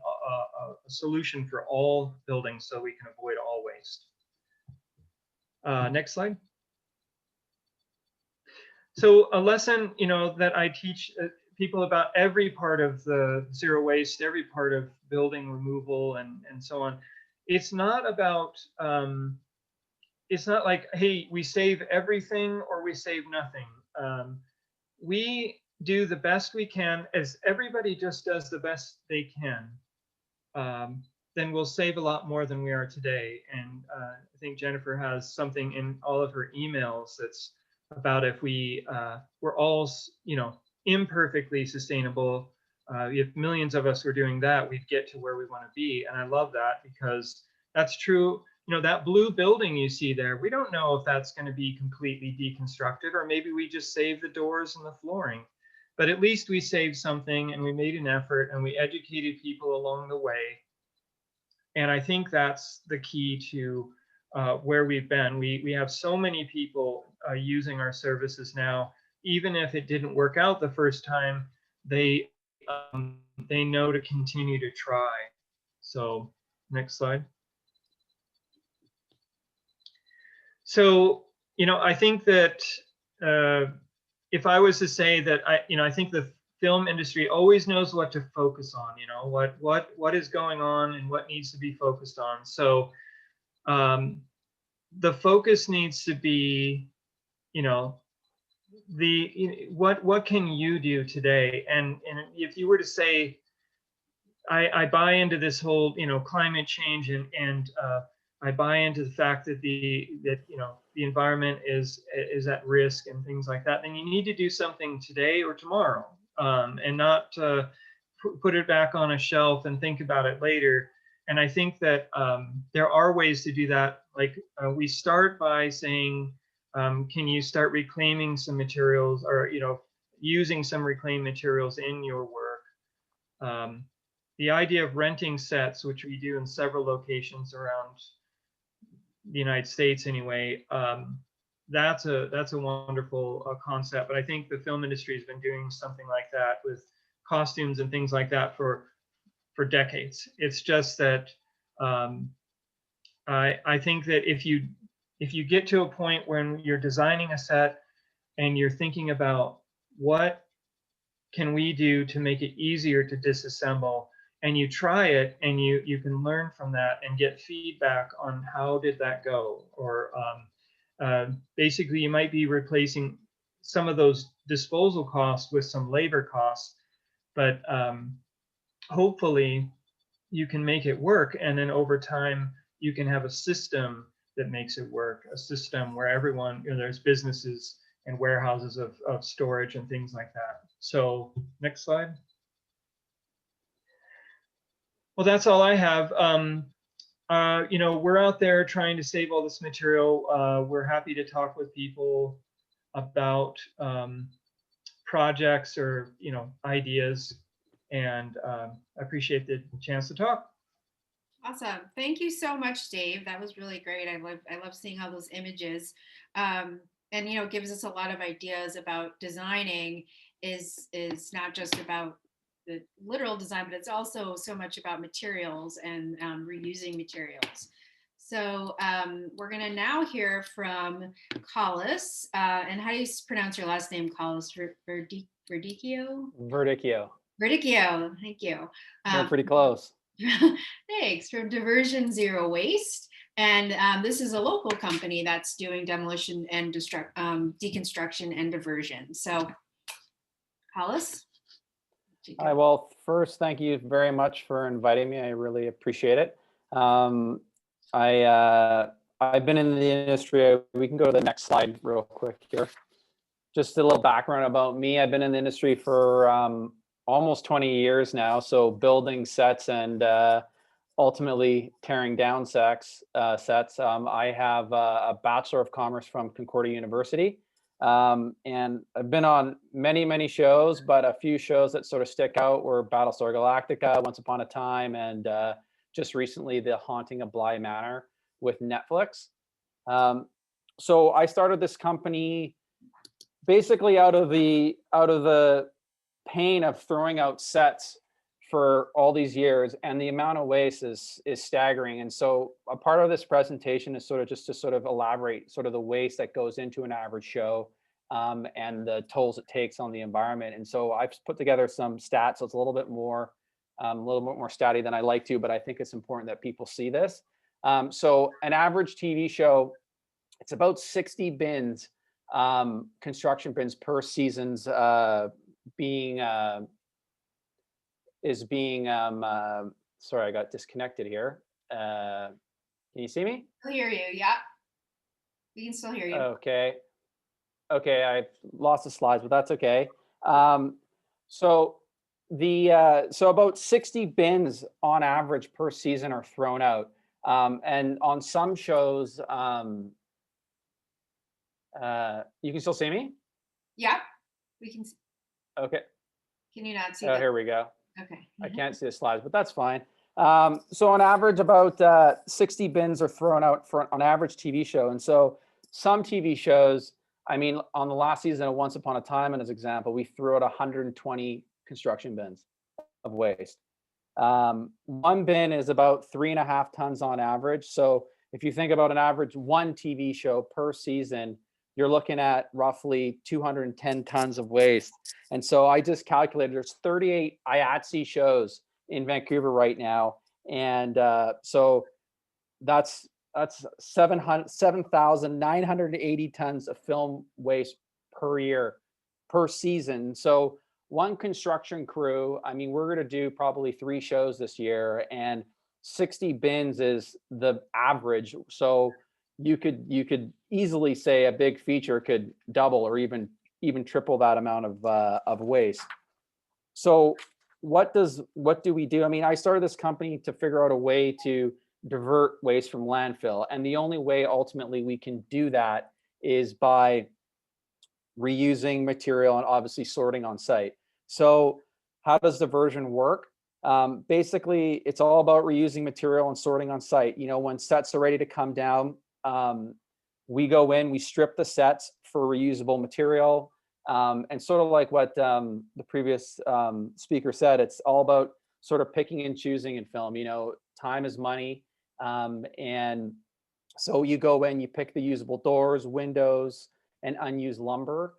solution for all buildings so we can avoid all waste. Next slide. So a lesson, you know, that I teach people about every part of the zero waste, every part of building removal and so on. It's not about, it's not like, hey, we save everything or we save nothing. We do the best we can. As everybody just does the best they can, then we'll save a lot more than we are today. And I think Jennifer has something in all of her emails that's about if we we're all, you know, imperfectly sustainable. If millions of us were doing that, we'd get to where we want to be. And I love that because that's true. You know, that blue building you see there, we don't know if that's going to be completely deconstructed, or maybe we just save the doors and the flooring. But at least we saved something and we made an effort and we educated people along the way. And I think that's the key to where we've been. We have so many people using our services now. Even if it didn't work out the first time, they know to continue to try. So next slide. So, you know, I think that if I was to say that, I think the film industry always knows what to focus on, you know, what is going on and what needs to be focused on. So the focus needs to be, you know, what can you do today? And if you were to say, I buy into this whole, you know, climate change and I buy into the fact that you know, the environment is at risk and things like that, then you need to do something today or tomorrow, and not put it back on a shelf and think about it later. And I think that there are ways to do that. Like we start by saying, can you start reclaiming some materials, or, you know, using some reclaimed materials in your work. The idea of renting sets, which we do in several locations around the United States anyway, that's a wonderful concept. But I think the film industry has been doing something like that with costumes and things like that for decades. It's just that I think that if you get to a point when you're designing a set and you're thinking about what can we do to make it easier to disassemble, and you try it and you can learn from that and get feedback on how did that go, or basically you might be replacing some of those disposal costs with some labor costs, but hopefully you can make it work, and then over time you can have a system that makes it work, a system where everyone, you know, there's businesses and warehouses of storage and things like that. So next slide. Well, that's all I have. You know, we're out there trying to save all this material. We're happy to talk with people about projects or, you know, ideas, and I appreciate the chance to talk. Awesome. Thank you so much, Dave. That was really great. I love seeing all those images. And, you know, it gives us a lot of ideas about designing is not just about the literal design, but it's also so much about materials and reusing materials. So we're going to now hear from Collis. And how do you pronounce your last name, Collis? Verdicchio? Verdicchio. Verdicchio. Thank you. You're pretty close. Thanks. From Diversion Zero Waste. And this is a local company that's doing demolition and deconstruction and diversion. So, Collis? Hi, well, first, thank you very much for inviting me. I really appreciate it. I I've been in the industry. We can go to the next slide real quick here. Just a little background about me. I've been in the industry for almost 20 years now. So building sets and ultimately tearing down sets. I have a Bachelor of Commerce from Concordia University. And I've been on many, many shows, but a few shows that sort of stick out were Battlestar Galactica, Once Upon a Time, and just recently The Haunting of Bly Manor with Netflix. So I started this company basically out of the pain of throwing out sets for all these years, and the amount of waste is staggering. And so a part of this presentation is sort of just to sort of elaborate sort of the waste that goes into an average show, and the tolls it takes on the environment. And so I've put together some stats. So it's a little bit more statty than I like to, but I think it's important that people see this. So an average TV show, it's about 60 bins, construction bins per season's being sorry, I got disconnected here. Can you see me? I'll hear you. Yeah, we can still hear you. Okay, I lost the slides, but that's okay. So about 60 bins on average per season are thrown out, and on some shows, you can still see me? Yeah, we can. Okay. Can you not see? Oh, here we go. Okay. I can't see the slides, but that's fine. So on average, about 60 bins are thrown out for on average TV show. And so some TV shows, I mean, on the last season of Once Upon a Time, and as example, we threw out 120 construction bins of waste. One bin is about 3.5 tons on average. So if you think about an average one TV show per season, you're looking at roughly 210 tons of waste. And so I just calculated there's 38 IATSE shows in Vancouver right now. And so that's 7,980 tons of film waste per year, per season. So one construction crew, I mean, we're going to do probably 3 shows this year, and 60 bins is the average. So you could easily say a big feature could double or even triple that amount of waste. So what do we do? I mean, I started this company to figure out a way to divert waste from landfill, and the only way ultimately we can do that is by reusing material and obviously sorting on site. So how does diversion work? Basically, it's all about reusing material and sorting on site. You know, when sets are ready to come down, we go in, we strip the sets for reusable material, and sort of like what the previous speaker said, it's all about sort of picking and choosing in film. You know, time is money, and so you go in, you pick the usable doors, windows, and unused lumber.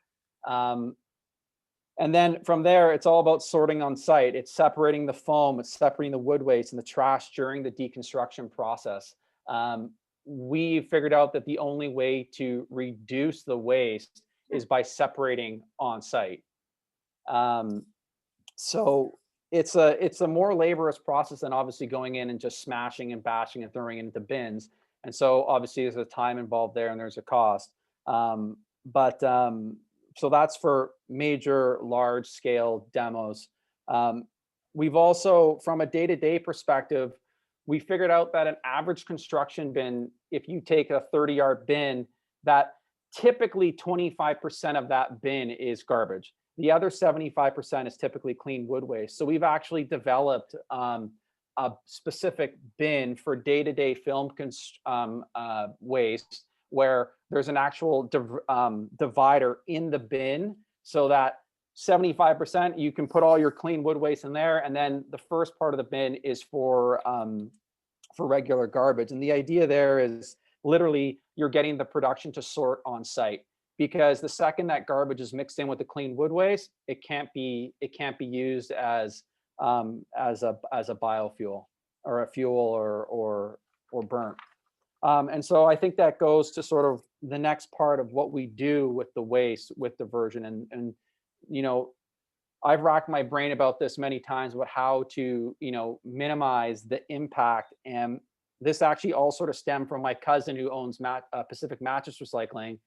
And then from there, it's all about sorting on site. It's separating the foam, it's separating the wood waste and the trash during the deconstruction process. We figured out that the only way to reduce the waste is by separating on site. So it's a more laborious process than obviously going in and just smashing and bashing and throwing it into bins. And so obviously there's a time involved there and there's a cost. So that's for major large scale demos. We've also, from a day-to-day perspective, we figured out that an average construction bin, if you take a 30-yard bin, that typically 25% of that bin is garbage. The other 75% is typically clean wood waste. So we've actually developed a specific bin for day-to-day film waste, where there's an actual divider in the bin, so that 75% you can put all your clean wood waste in there, and then the first part of the bin is for regular garbage. And the idea there is literally you're getting the production to sort on site, because the second that garbage is mixed in with the clean wood waste, it can't be used as a biofuel or a fuel or burnt. And so I think that goes to sort of the next part of what we do with the waste, with diversion. And you know, I've racked my brain about this many times, about how to, you know, minimize the impact and this actually all sort of stemmed from my cousin who owns Pacific Mattress Recycling,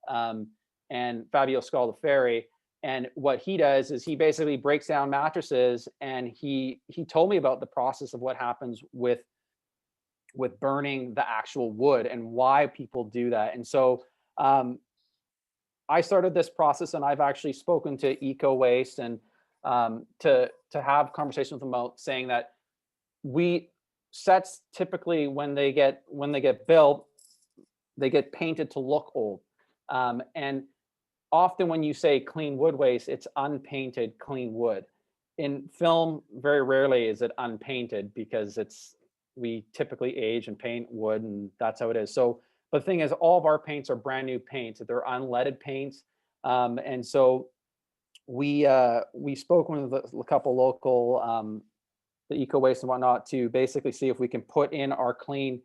and Fabio Scaldaferri. And what he does is he basically breaks down mattresses, and he told me about the process of what happens with burning the actual wood and why people do that. And so I started this process, and I've actually spoken to Eco Waste and to have conversations with them about saying that sets typically when they get built, they get painted to look old. And often when you say clean wood waste, it's unpainted clean wood. In film, very rarely is it unpainted, because we typically age and paint wood, and that's how it is. So, but the thing is, all of our paints are brand new paints. They're unleaded paints. And so we spoke with a couple local, the Eco Waste and whatnot, to basically see if we can put in our clean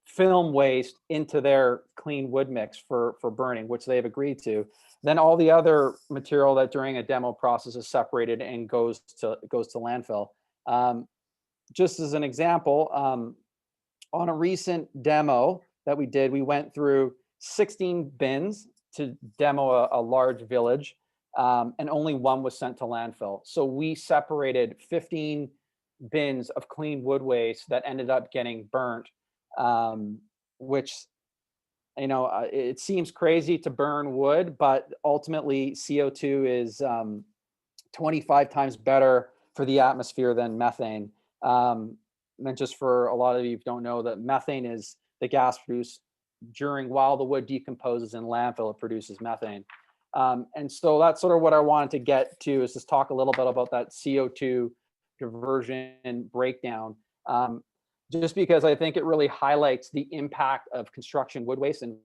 film waste into their clean wood mix for burning, which they've agreed to. Then all the other material that during a demo process is separated and goes to landfill. Just as an example, on a recent demo that we did, we went through 16 bins to demo a large village, and only one was sent to landfill. So we separated 15 bins of clean wood waste that ended up getting burnt, which, it seems crazy to burn wood, but ultimately CO2 is 25 times better for the atmosphere than methane. And just for a lot of you who don't know, that methane is the gas produced while the wood decomposes in landfill, it produces methane. And so that's sort of what I wanted to get to, is just talk a little bit about that CO2 diversion breakdown. Just because I think it really highlights the impact of construction wood waste and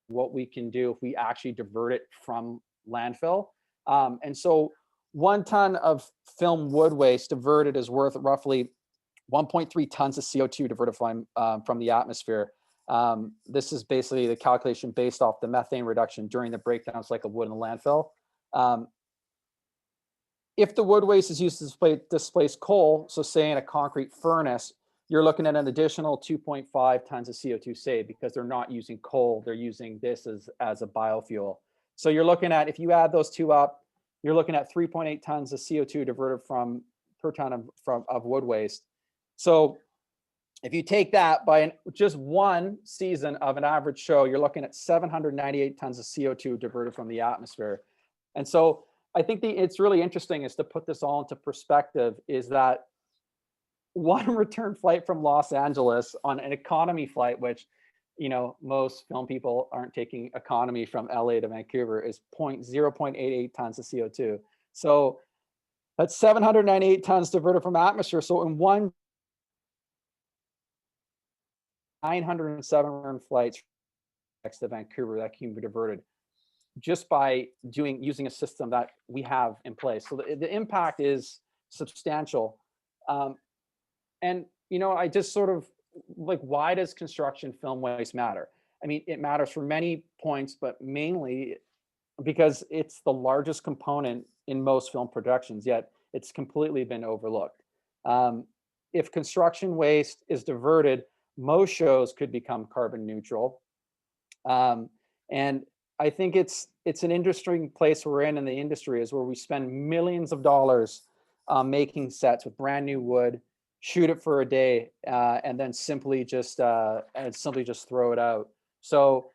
what we can do if we actually divert it from landfill. And so 1 ton of film wood waste diverted is worth roughly 1.3 tons of CO2 diverted from the atmosphere. This is basically the calculation based off the methane reduction during the breakdown cycle of wood in the landfill. If the wood waste is used to displace coal, so say in a concrete furnace, you're looking at an additional 2.5 tons of CO2 saved, because they're not using coal, they're using this as a biofuel. So you're looking at, if you add those two up, you're looking at 3.8 tons of CO2 diverted per ton of wood waste. So if you take that by just one season of an average show, you're looking at 798 tons of CO2 diverted from the atmosphere. And so I think it's really interesting is to put this all into perspective, is that one return flight from Los Angeles on an economy flight, which, most film people aren't taking economy from LA to Vancouver, is 0.88 tons of CO2. So that's 798 tons diverted from atmosphere. So in one 907 flights next to Vancouver that can be diverted just by using a system that we have in place. So the impact is substantial. And, I just sort of why does construction film waste matter? I mean, it matters for many points, but mainly because it's the largest component in most film productions, yet it's completely been overlooked. If construction waste is diverted, most shows could become carbon neutral. And I think it's an interesting place we're in the industry, is where we spend millions of dollars making sets with brand new wood, shoot it for a day, and then simply just throw it out. So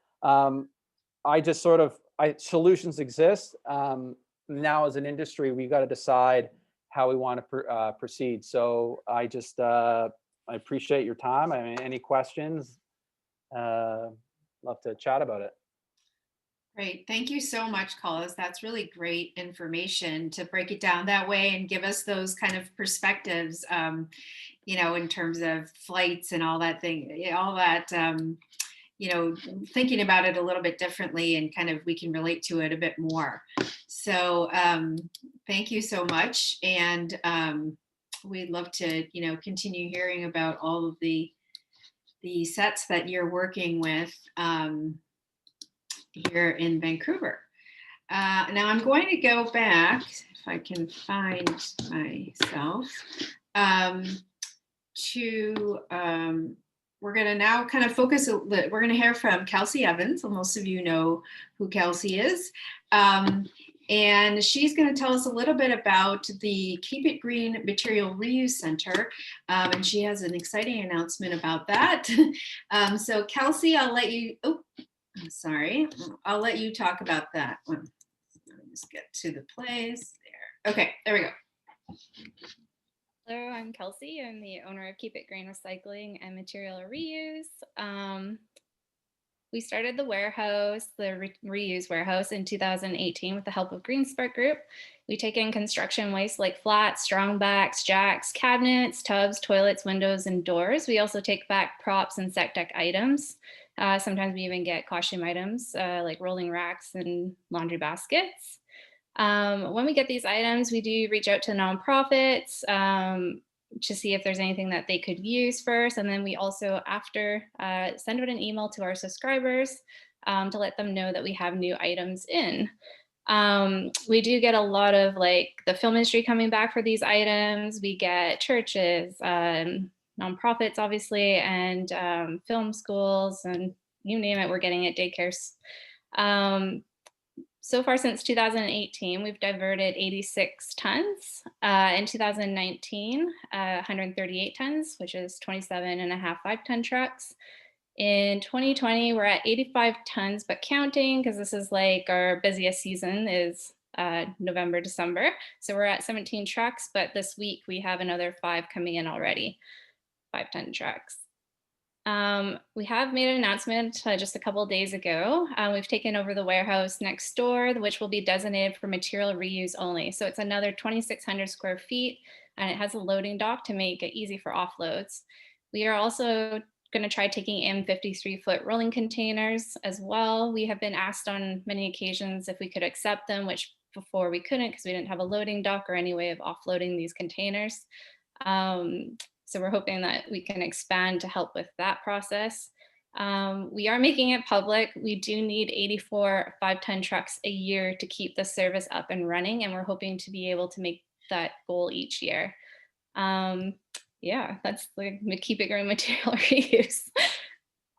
solutions exist. Now as an industry, we've got to decide how we want to proceed. So I appreciate your time. I mean, any questions? Love to chat about it. Great. Thank you so much, Collis. That's really great information to break it down that way and give us those kind of perspectives, in terms of flights and all that thinking about it a little bit differently, and kind of we can relate to it a bit more. So thank you so much. And we'd love to, continue hearing about all of the sets that you're working with here in Vancouver. Now I'm going to go back, if I can find myself, to we're going to now kind of focus, we're going to hear from Kelsey Evans. So most of you know who Kelsey is. And she's going to tell us a little bit about the Keep It Green Material Reuse Center. And she has an exciting announcement about that. So Kelsey, I'll let you, I'll let you talk about that one. Let me just get to the place there. Okay, there we go. Hello, I'm Kelsey. I'm the owner of Keep It Green Recycling and Material Reuse. We started the warehouse, the reuse warehouse in 2018 with the help of Green Spark Group. We take in construction waste like flats, strong backs, jacks, cabinets, tubs, toilets, windows, and doors. We also take back props and set deck items. Sometimes we even get costume items like rolling racks and laundry baskets. When we get these items, we do reach out to nonprofits to see if there's anything that they could use first. And then we also, after, send out an email to our subscribers to let them know that we have new items in. We do get a lot of like the film industry coming back for these items. We get churches, nonprofits, obviously, and film schools, and you name it, we're getting it, daycares. So far since 2018, we've diverted 86 tons. In 2019, 138 tons, which is 27.5 5-ton trucks. In 2020, we're at 85 tons, but counting, because this is like our busiest season is November, December. So we're at 17 trucks, but this week we have another 5 coming in already, 5-ton trucks. We have made an announcement just a couple of days ago. We've taken over the warehouse next door, which will be designated for material reuse only. So it's another 2,600 square feet, and it has a loading dock to make it easy for offloads. We are also going to try taking in 53-foot rolling containers as well. We have been asked on many occasions if we could accept them, which before we couldn't because we didn't have a loading dock or any way of offloading these containers. So we're hoping that we can expand to help with that process. We are making it public. We do need 84 5-ton trucks a year to keep the service up and running, and we're hoping to be able to make that goal each year. Yeah, that's like Keep It Green Material Reuse.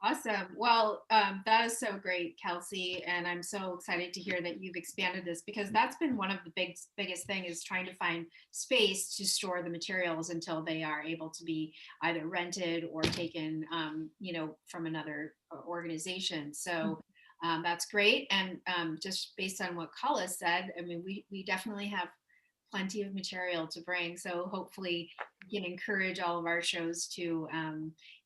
Awesome. Well, that is so great, Kelsey. And I'm so excited to hear that you've expanded this, because that's been one of the biggest thing is trying to find space to store the materials until they are able to be either rented or taken, you know, from another organization. So that's great. And just based on what Kala said, I mean, we definitely have plenty of material to bring. So hopefully we can encourage all of our shows to,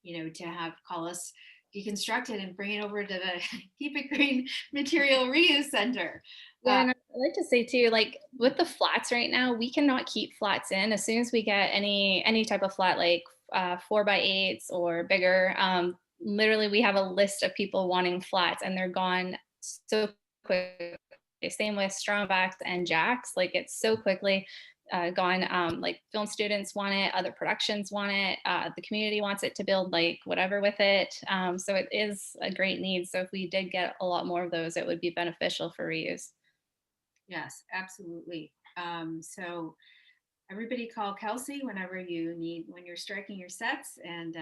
you know, to have Collis deconstructed and bring it over to the Keep It Green Material Reuse Center. Yeah, and I'd like to say too, like with the flats right now, we cannot keep flats in. As soon as we get any type of flat, like 4x8s or bigger, literally we have a list of people wanting flats and they're gone so quick. Same with strong backs and jacks, like it's so quickly gone. Like film students want it, other productions want it, the community wants it to build like whatever with it. So it is a great need. So if we did get a lot more of those, it would be beneficial for reuse. Yes, absolutely. So everybody call Kelsey whenever you need, when you're striking your sets, and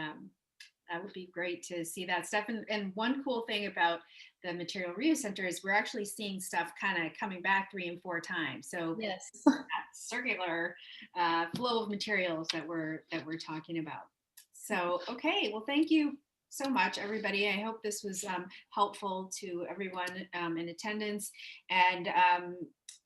that would be great to see that stuff. And one cool thing about the Material Reuse Center is we're actually seeing stuff kind of coming back 3 and 4 times. So yes, that circular flow of materials that we're talking about. So, okay, well, thank you so much, everybody. I hope this was helpful to everyone in attendance. And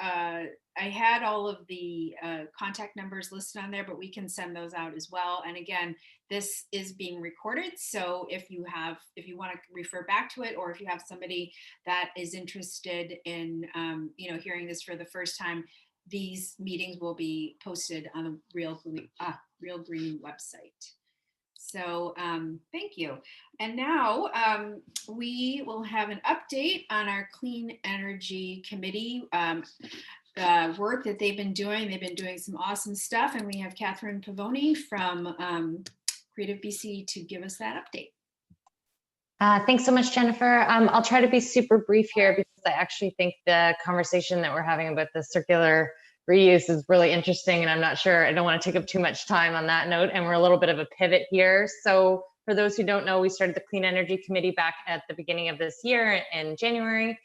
I had all of the contact numbers listed on there, but we can send those out as well. And again, this is being recorded. So if you want to refer back to it, or if you have somebody that is interested in, you know, hearing this for the first time, these meetings will be posted on the Real Green website. So thank you. And now we will have an update on our Clean Energy Committee work that they've been doing. They've been doing some awesome stuff. And we have Catherine Pavoni from Creative BC to give us that update. Thanks so much, Jennifer. I'll try to be super brief here because I actually think the conversation that we're having about the circular reuse is really interesting, and I'm not sure, I don't want to take up too much time on that note, and we're a little bit of a pivot here. So For those who don't know, we started the Clean Energy Committee back at the beginning of this year in January.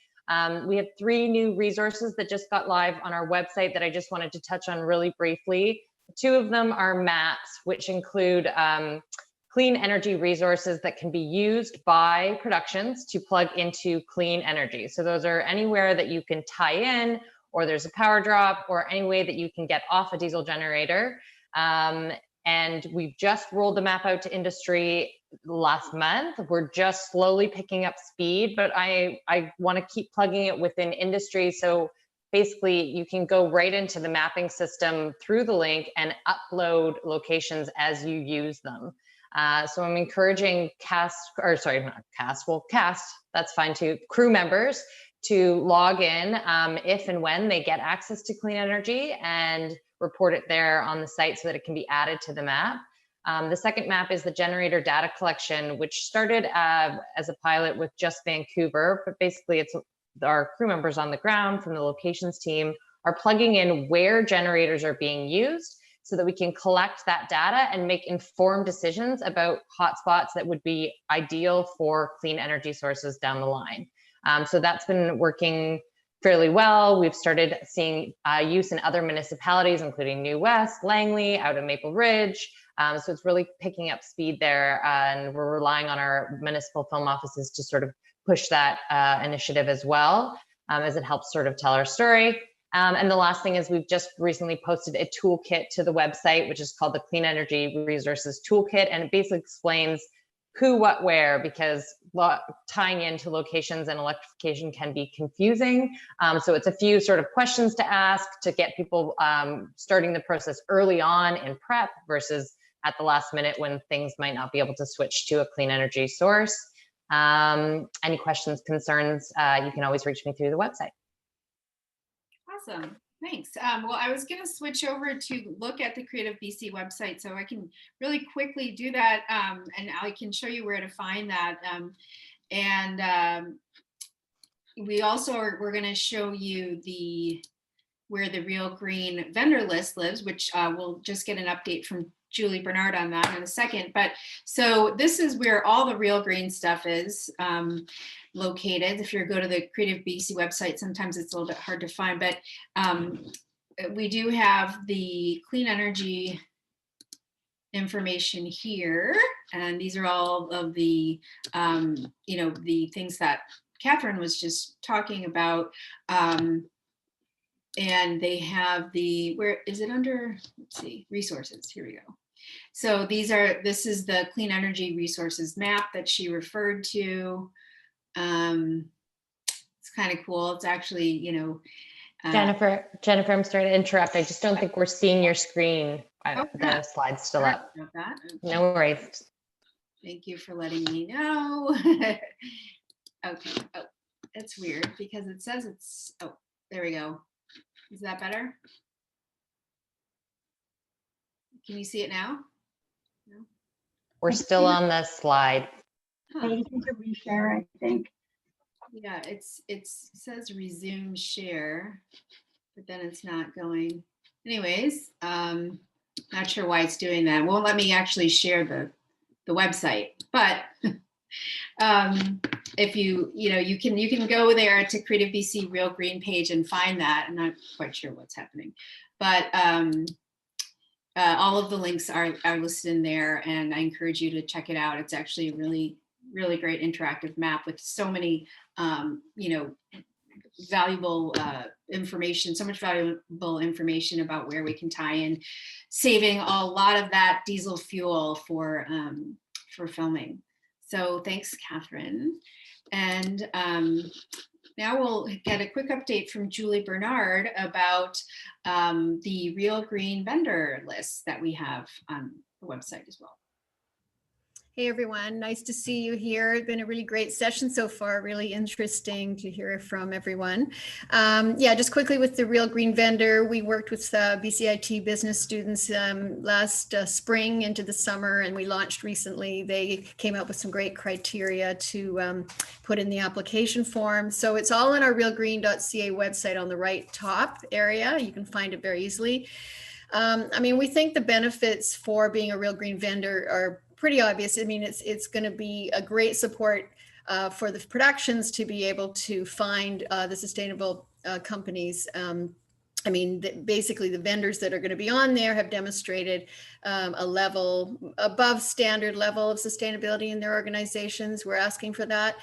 We have 3 new resources that just got live on our website that I just wanted to touch on really briefly. 2 of them are maps, which include clean energy resources that can be used by productions to plug into clean energy. So those are anywhere that you can tie in, or there's a power drop, or any way that you can get off a diesel generator. And we've just rolled the map out to industry last month. We're just slowly picking up speed, but I want to keep plugging it within industry. So basically you can go right into the mapping system through the link and upload locations as you use them. So I'm encouraging cast, that's fine too, crew members to log in if and when they get access to clean energy and report it there on the site so that it can be added to the map. The second map is the generator data collection, which started as a pilot with just Vancouver, but basically it's our crew members on the ground from the locations team are plugging in where generators are being used so that we can collect that data and make informed decisions about hotspots that would be ideal for clean energy sources down the line. So that's been working fairly well. We've started seeing use in other municipalities, including New West, Langley, out of Maple Ridge. So it's really picking up speed there, and we're relying on our municipal film offices to sort of push that initiative as well, as it helps sort of tell our story. And the last thing is we've just recently posted a toolkit to the website, which is called the Clean Energy Resources Toolkit, and it basically explains who, what, where, because tying into locations and electrification can be confusing. So it's a few sort of questions to ask to get people starting the process early on in prep versus at the last minute when things might not be able to switch to a clean energy source. Any questions, concerns, you can always reach me through the website. Awesome. Thanks. Well, I was going to switch over to look at the Creative BC website, so I can really quickly do that, and I can show you where to find that. We also we're going to show you where the Real Green vendor list lives, which we'll just get an update from Julie Bernard on that in a second. But so this is where all the Real Green stuff is located. If you go to the Creative BC website, sometimes it's a little bit hard to find, but we do have the clean energy information here, and these are all of the the things that Catherine was just talking about. And they have where is it under? Let's see, resources. Here we go. So this is the clean energy resources map that she referred to. It's kind of cool. It's actually, Jennifer, I'm sorry to interrupt. I just don't think we're seeing your screen. The slide's still up. Okay. No worries. Thank you for letting me know. Okay. Oh, it's weird because it says it's, oh, there we go. Is that better? Can you see it now? No? We're still on the slide. Huh. I just need to reshare, I think. Yeah, it says resume share, but then it's not going. Anyways, not sure why it's doing that. It won't let me actually share the website, but if you can go there to Creative BC Real Green page and find that. I'm not quite sure what's happening, but all of the links are listed in there, and I encourage you to check it out. It's actually a really, really great interactive map with so many valuable information, so much valuable information about where we can tie in, saving a lot of that diesel fuel for filming. So thanks, Catherine. And now we'll get a quick update from Julie Bernard about the Real Green vendor list that we have on the website as well. Hey everyone, nice to see you here. It's been a really great session so far, really interesting to hear from everyone. Yeah, just quickly with the Real Green vendor, we worked with BCIT business students last spring into the summer, and we launched recently. They came up with some great criteria to put in the application form. So it's all on our realgreen.ca website on the right top area. You can find it very easily. I mean, we think the benefits for being a Real Green vendor are pretty obvious. I mean, it's going to be a great support for the productions to be able to find the sustainable companies. I mean, basically the vendors that are going to be on there have demonstrated a level above standard level of sustainability in their organizations. We're asking for that.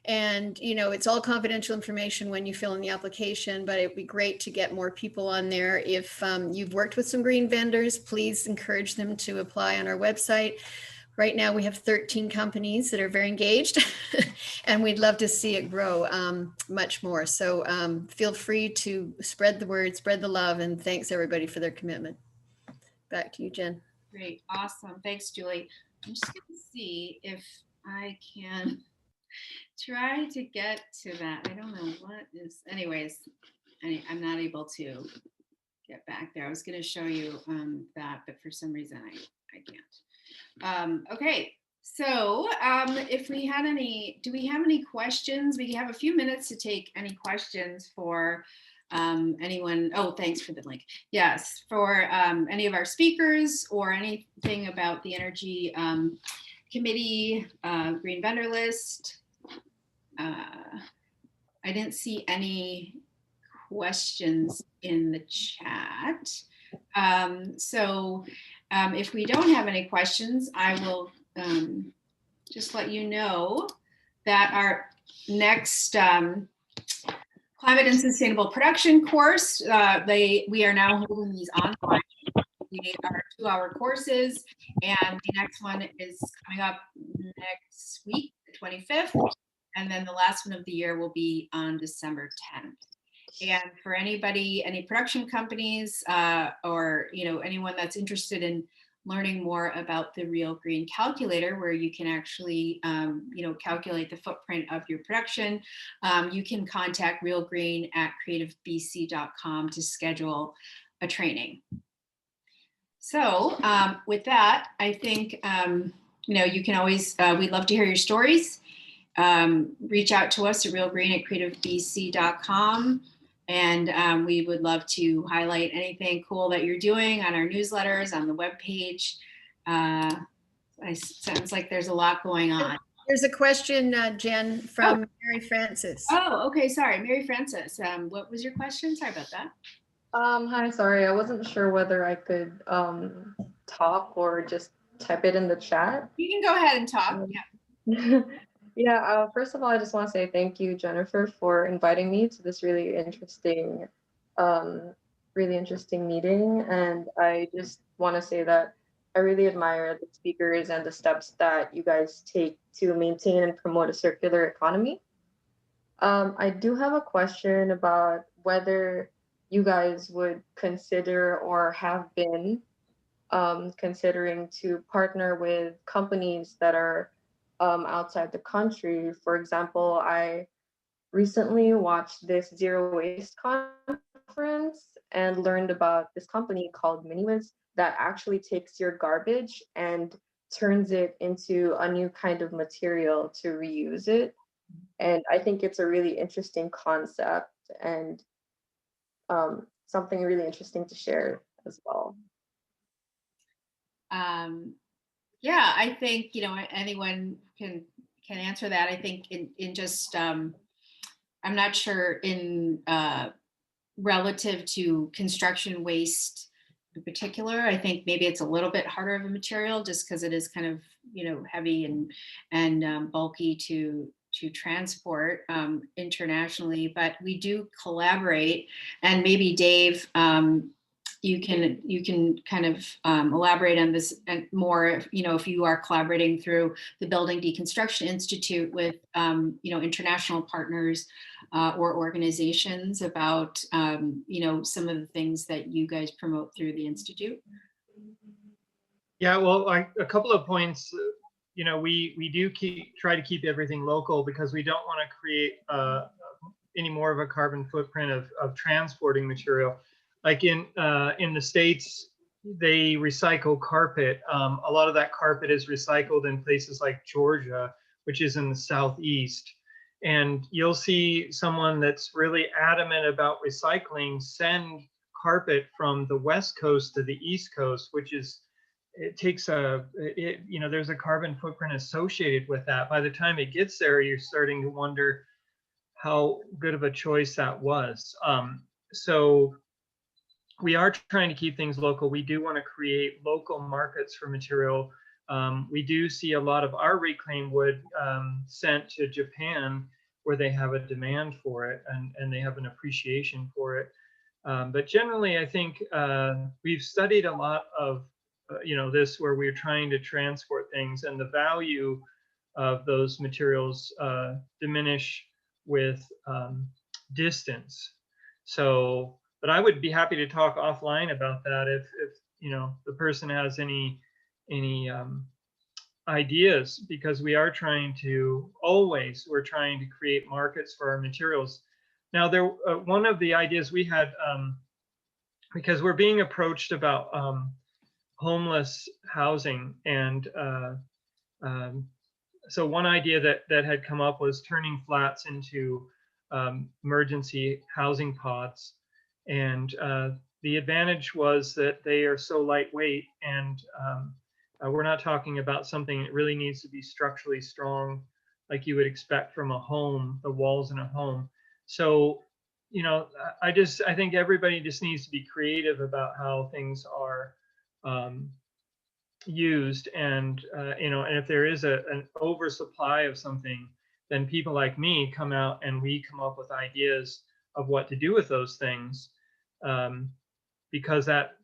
And, you know, it's all confidential information when you fill in the application, but it'd be great to get more people on there. If you've worked with some green vendors, please encourage them to apply on our website. Right now we have 13 companies that are very engaged and we'd love to see it grow much more. So feel free to spread the word, spread the love, and thanks everybody for their commitment. Back to you, Jen. Great, awesome. Thanks, Julie. I'm just gonna see if I can try to get to that. I don't know what is, anyways, I'm not able to get back there. I was gonna show you that, but for some reason I can't. Okay, so if we had any, do we have any questions? We have a few minutes to take any questions for anyone. Oh, thanks for the link. Yes, for any of our speakers or anything about the energy committee, green vendor list. I didn't see any questions in the chat. So if we don't have any questions, I will just let you know that our next Climate and Sustainable Production course, we are now holding these online. They are 2-hour courses, and the next one is coming up next week, the 25th, and then the last one of the year will be on December 10th. And for anybody, any production companies, or anyone that's interested in learning more about the Real Green Calculator, where you can actually calculate the footprint of your production, you can contact Real Green at creativebc.com to schedule a training. So with that, I think you can always, we'd love to hear your stories. Reach out to us at realgreen@creativebc.com. And we would love to highlight anything cool that you're doing on our newsletters, on the webpage. It sounds like there's a lot going on. There's a question, Jen, from Mary Francis. Oh, okay. Sorry, Mary Francis. What was your question? Sorry about that. Hi, sorry. I wasn't sure whether I could talk or just type it in the chat. You can go ahead and talk. Yeah. Yeah, first of all, I just want to say thank you, Jennifer, for inviting me to this really interesting meeting. And I just want to say that I really admire the speakers and the steps that you guys take to maintain and promote a circular economy. I do have a question about whether you guys would consider or have been considering to partner with companies that are outside the country. For example, I recently watched this Zero Waste conference and learned about this company called Miniwiz that actually takes your garbage and turns it into a new kind of material to reuse it. And I think it's a really interesting concept and something really interesting to share as well. Yeah, I think anyone can answer that. I think in just I'm not sure in relative to construction waste in particular. I think maybe it's a little bit harder of a material just because it is kind of heavy and bulky to transport internationally. But we do collaborate, and maybe Dave, you can kind of elaborate on this and more, if you are collaborating through the Building Deconstruction Institute with, international partners or organizations about, some of the things that you guys promote through the Institute. Yeah, well, a couple of points. We do try to keep everything local because we don't want to create any more of a carbon footprint of transporting material. Like in the States, they recycle carpet. A lot of that carpet is recycled in places like Georgia, which is in the Southeast. And you'll see someone that's really adamant about recycling send carpet from the West Coast to the East Coast, which is it takes there's a carbon footprint associated with that. By the time it gets there, you're starting to wonder how good of a choice that was. So we are trying to keep things local. We do want to create local markets for material. We do see a lot of our reclaimed wood sent to Japan, where they have a demand for it and they have an appreciation for it. But generally, I think we've studied a lot of this, where we're trying to transport things, and the value of those materials diminish with distance. So, but I would be happy to talk offline about that if the person has any ideas, because we are trying to we're trying to create markets for our materials. Now, one of the ideas we had, because we're being approached about homeless housing, and so one idea that had come up was turning flats into emergency housing pods. And the advantage was that they are so lightweight, and we're not talking about something that really needs to be structurally strong like you would expect from a home, the walls in a home. So, I think everybody just needs to be creative about how things are used, and and if there is an oversupply of something, then people like me come out and we come up with ideas of what to do with those things, because that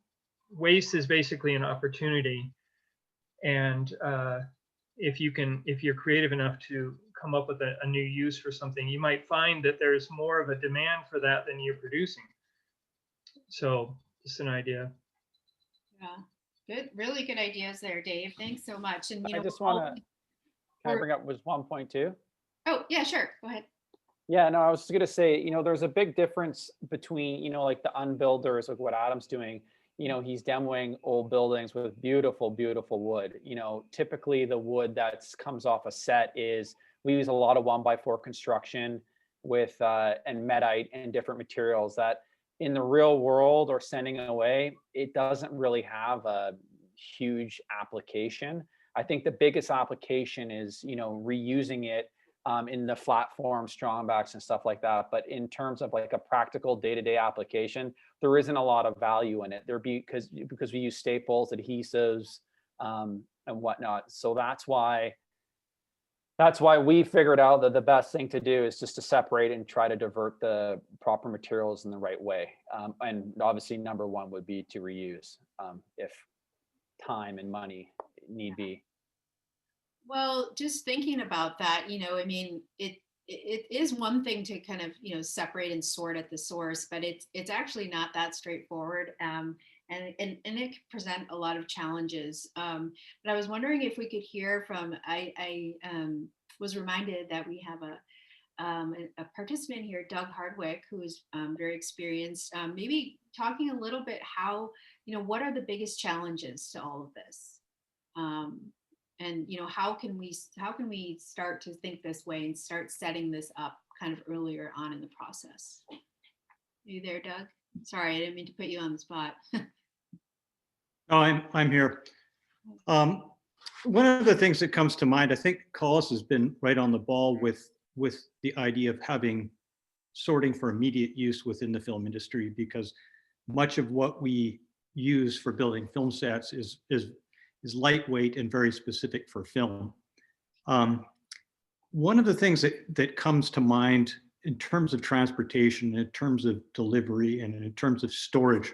waste is basically an opportunity. And if you're creative enough to come up with a new use for something, you might find that there's more of a demand for that than you're producing. So just an idea. Yeah, good, really good ideas there, Dave. Thanks so much. And I just want to, can I bring up was 1.2? Oh yeah, sure, go ahead. Yeah, no, I was going to say, there's a big difference between, like the unbuilders, like what Adam's doing. He's demoing old buildings with beautiful, beautiful wood. Typically the wood that comes off a set we use a lot of 1x4 construction with and Medite and different materials that in the real world or sending away, it doesn't really have a huge application. I think the biggest application is, reusing it in the flat form, strongbacks and stuff like that. But in terms of like a practical day-to-day application, there isn't a lot of value in it. Because we use staples, adhesives, and whatnot. So that's why we figured out that the best thing to do is just to separate and try to divert the proper materials in the right way. And obviously, number one would be to reuse if time and money need be. Well, just thinking about that, I mean, it is one thing to kind of, separate and sort at the source, but it's actually not that straightforward. And it can present a lot of challenges. But I was wondering if we could hear from, I was reminded that we have a participant here, Doug Hardwick, who is very experienced, maybe talking a little bit how, what are the biggest challenges to all of this? And how can we start to think this way and start setting this up kind of earlier on in the process? Are you there, Doug? Sorry, I didn't mean to put you on the spot. No, I'm here. One of the things that comes to mind, I think Collis has been right on the ball with the idea of having sorting for immediate use within the film industry, because much of what we use for building film sets is lightweight and very specific for film. One of the things that comes to mind in terms of transportation, in terms of delivery, and in terms of storage,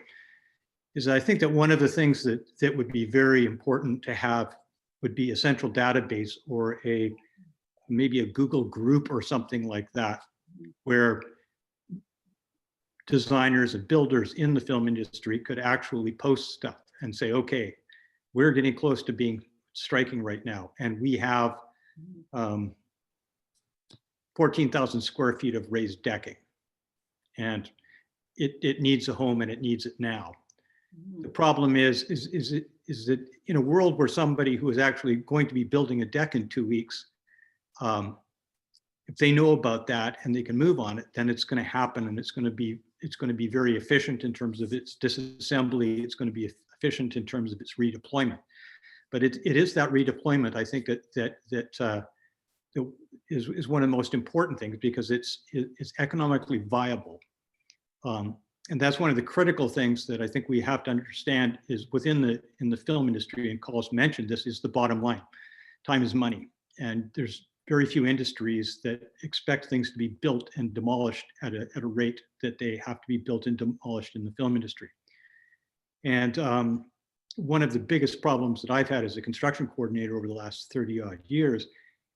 is I think that one of the things that would be very important to have would be a central database, or maybe a Google group or something like that, where designers and builders in the film industry could actually post stuff and say, okay, we're getting close to being striking right now, and we have 14,000 square feet of raised decking, and it needs a home, and it needs it now. The problem is that in a world where somebody who is actually going to be building a deck in 2 weeks, if they know about that and they can move on it, then it's going to happen, and it's going to be very efficient in terms of its disassembly. It's going to be efficient in terms of its redeployment. But it is that redeployment, I think, that is one of the most important things, because it's economically viable. And that's one of the critical things that I think we have to understand is in the film industry, and Carlos mentioned this, is the bottom line. Time is money. And there's very few industries that expect things to be built and demolished at a rate that they have to be built and demolished in the film industry. And one of the biggest problems that I've had as a construction coordinator over the last 30 odd years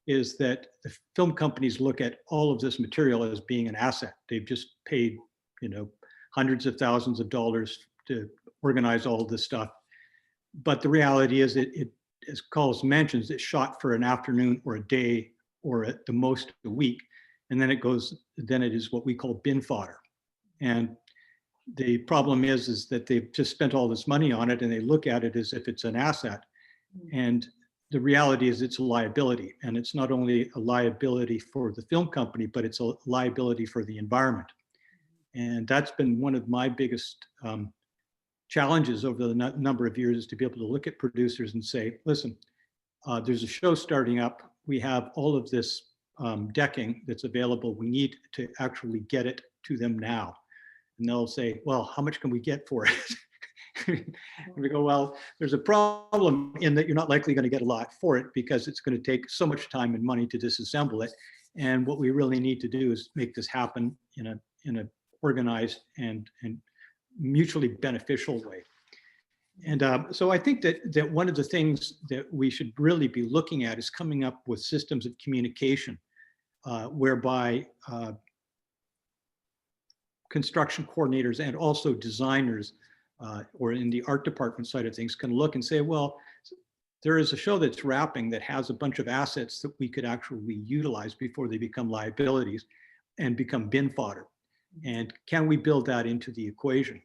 is that the film companies look at all of this material as being an asset. They've just paid, hundreds of thousands of dollars to organize all of this stuff. But the reality is it as Carlos mentions, it's shot for an afternoon or a day, or at the most a week. And then it is what we call bin fodder. And the problem is that they've just spent all this money on it, and they look at it as if it's an asset. And the reality is it's a liability. And it's not only a liability for the film company, but it's a liability for the environment. And that's been one of my biggest challenges over the number of years, is to be able to look at producers and say, listen, there's a show starting up. We have all of this decking that's available. We need to actually get it to them now. And they'll say, well, how much can we get for it? And we go, well, there's a problem in that you're not likely going to get a lot for it, because it's going to take so much time and money to disassemble it. And what we really need to do is make this happen in a organized and mutually beneficial way. And so I think that one of the things that we should really be looking at is coming up with systems of communication whereby construction coordinators and also designers or in the art department side of things can look and say, well, there is a show that's wrapping that has a bunch of assets that we could actually utilize before they become liabilities and become bin fodder. And can we build that into the equation?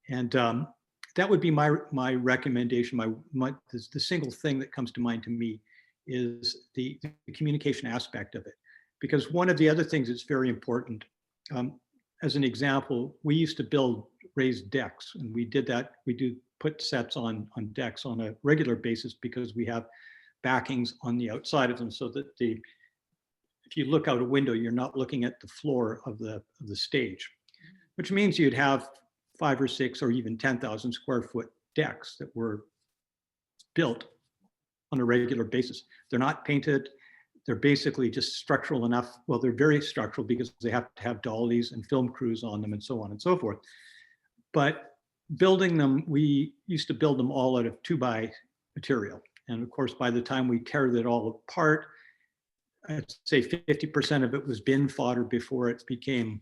And that would be my recommendation. The single thing that comes to mind to me is the communication aspect of it. Because one of the other things that's very important, as an example, we used to build raised decks, and we did that. We do put sets on decks on a regular basis because we have backings on the outside of them, so that if you look out a window, you're not looking at the floor of the stage, which means you'd have 5 or 6 or even 10,000 square foot decks that were built on a regular basis. They're not painted. They're basically just structural enough. Well, they're very structural because they have to have dollies and film crews on them and so on and so forth. But building them, we used to build them all out of 2x material. And of course, by the time we tear that all apart, I'd say 50% of it was bin fodder before it became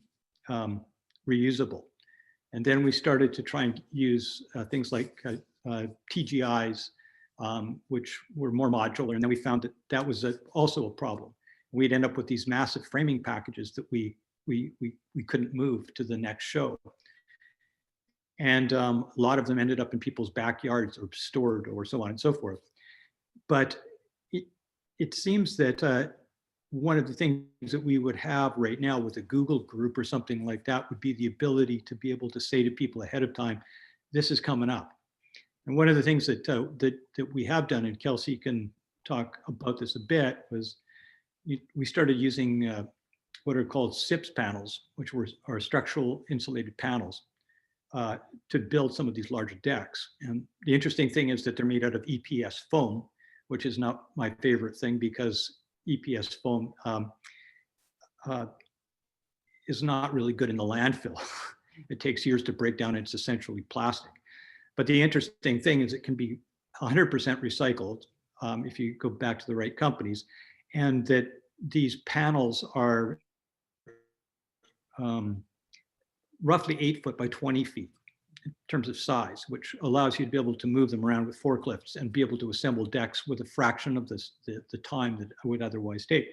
reusable. And then we started to try and use things like TGIs, which were more modular. And then we found that was also a problem. We'd end up with these massive framing packages that we couldn't move to the next show. And a lot of them ended up in people's backyards or stored or so on and so forth. But it seems that one of the things that we would have right now with a Google group or something like that would be the ability to be able to say to people ahead of time, this is coming up. And one of the things that we have done, and Kelsey can talk about this a bit, was we started using what are called SIPS panels, which are structural insulated panels, to build some of these larger decks. And the interesting thing is that they're made out of EPS foam, which is not my favorite thing, because EPS foam is not really good in the landfill. It takes years to break down. It's essentially plastic. But the interesting thing is it can be 100% recycled if you go back to the right companies, and that these panels are roughly 8 foot by 20 feet in terms of size, which allows you to be able to move them around with forklifts and be able to assemble decks with a fraction of the time that it would otherwise take.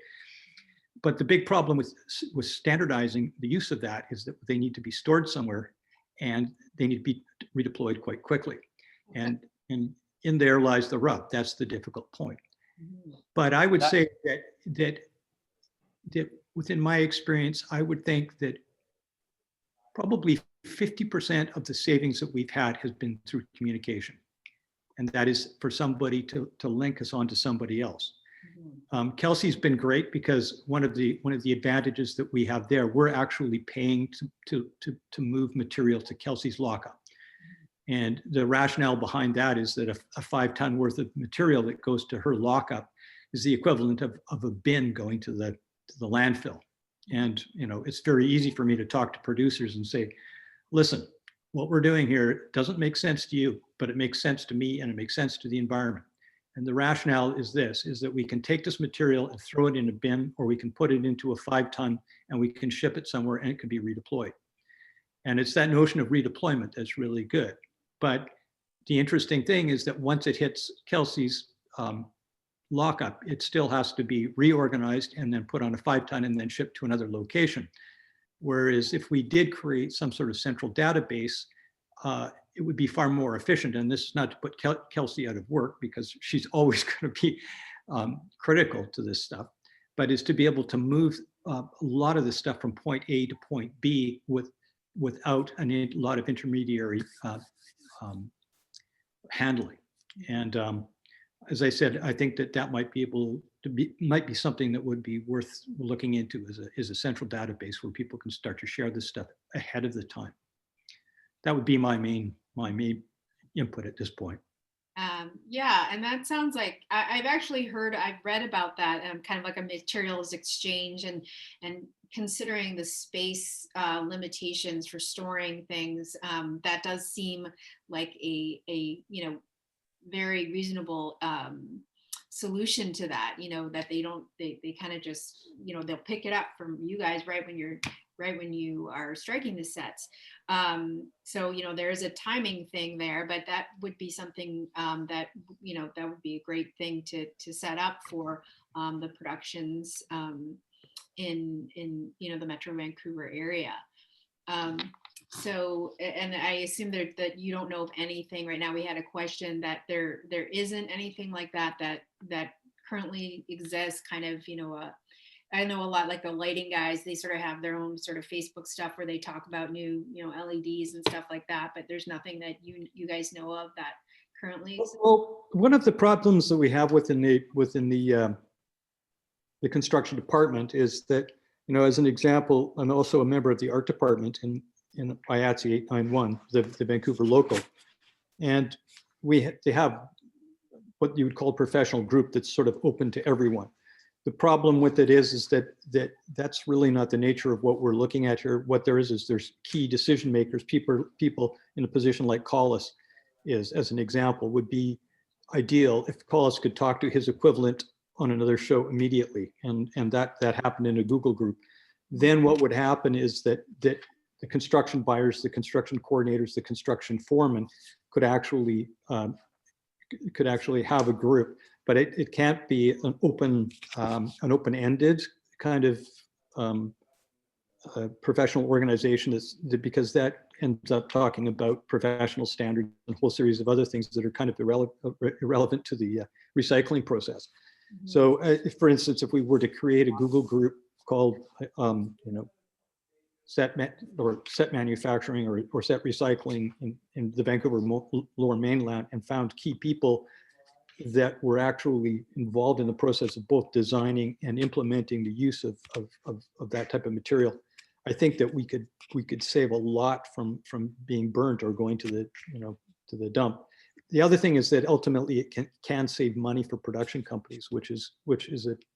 But the big problem with standardizing the use of that is that they need to be stored somewhere, and they need to be redeployed quite quickly. And in there lies the rub. That's the difficult point. But I would say that within my experience, I would think that probably 50% of the savings that we've had has been through communication. and that is for somebody to link us onto somebody else. Mm-hmm. Kelsey's been great because one of the advantages that we have there, we're actually paying to move material to Kelsey's lockup. And the rationale behind that is that a 5 ton worth of material that goes to her lockup is the equivalent of a bin going to the landfill. And it's very easy for me to talk to producers and say, listen, what we're doing here doesn't make sense to you, but it makes sense to me and it makes sense to the environment. And the rationale is this, is that we can take this material and throw it in a bin, or we can put it into a 5 ton and we can ship it somewhere and it can be redeployed. And it's that notion of redeployment that's really good. But the interesting thing is that once it hits Kelsey's lockup, it still has to be reorganized and then put on a 5 ton and then shipped to another location. Whereas if we did create some sort of central database, it would be far more efficient. And this is not to put Kelsey out of work, because she's always going to be critical to this stuff, but is to be able to move a lot of this stuff from point A to point B without a lot of intermediary handling. And as I said, I think that might be something that would be worth looking into as a central database where people can start to share this stuff ahead of the time. That would be my main input at this point. Yeah, and that sounds like I've read about that, kind of like a materials exchange, and considering the space limitations for storing things, that does seem like a very reasonable solution to that. That they kind of just they'll pick it up from you guys right when you are striking the sets. So there is a timing thing there, but that would be something that would be a great thing to set up for the productions in the Metro Vancouver area. So, and I assume that you don't know of anything right now. We had a question that there isn't anything like that currently exists. Kind of, I know a lot, like the lighting guys, they sort of have their own sort of Facebook stuff where they talk about new, LEDs and stuff like that. But there's nothing that you guys know of that currently exists. Well, one of the problems that we have within the construction department is that, as an example, I'm also a member of the art department in IATSE 891, the Vancouver local, and they have what you would call a professional group that's sort of open to everyone. The problem with it is that that's really not the nature of what we're looking at here. What there is there's key decision makers, people in a position like Collis is, as an example, would be ideal if Collis could talk to his equivalent on another show immediately, and that happened in a Google group. Then what would happen is that the construction buyers, the construction coordinators, the construction foremen could actually have a group, but it can't be an open-ended kind of professional organization, because that ends up talking about professional standards and a whole series of other things that are kind of irrelevant to the recycling process. Mm-hmm. So, for instance, if we were to create a Google group called, set manufacturing or set recycling in the Vancouver Lower Mainland, and found key people that were actually involved in the process of both designing and implementing the use of that type of material, I think that we could save a lot from being burnt or going to the dump. The other thing is that ultimately it can save money for production companies, which is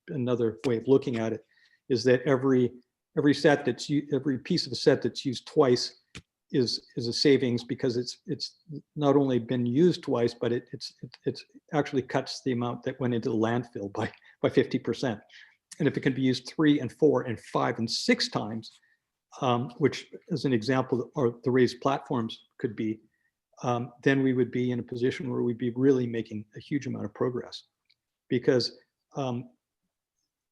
another way of looking at it, is that every piece of a set that's used twice is a savings, because it's not only been used twice, but it's actually cuts the amount that went into the landfill by 50%. And if it can be used 3 and 4 and 5 and 6 times, which as an example, or the raised platforms could be, then we would be in a position where we'd be really making a huge amount of progress, because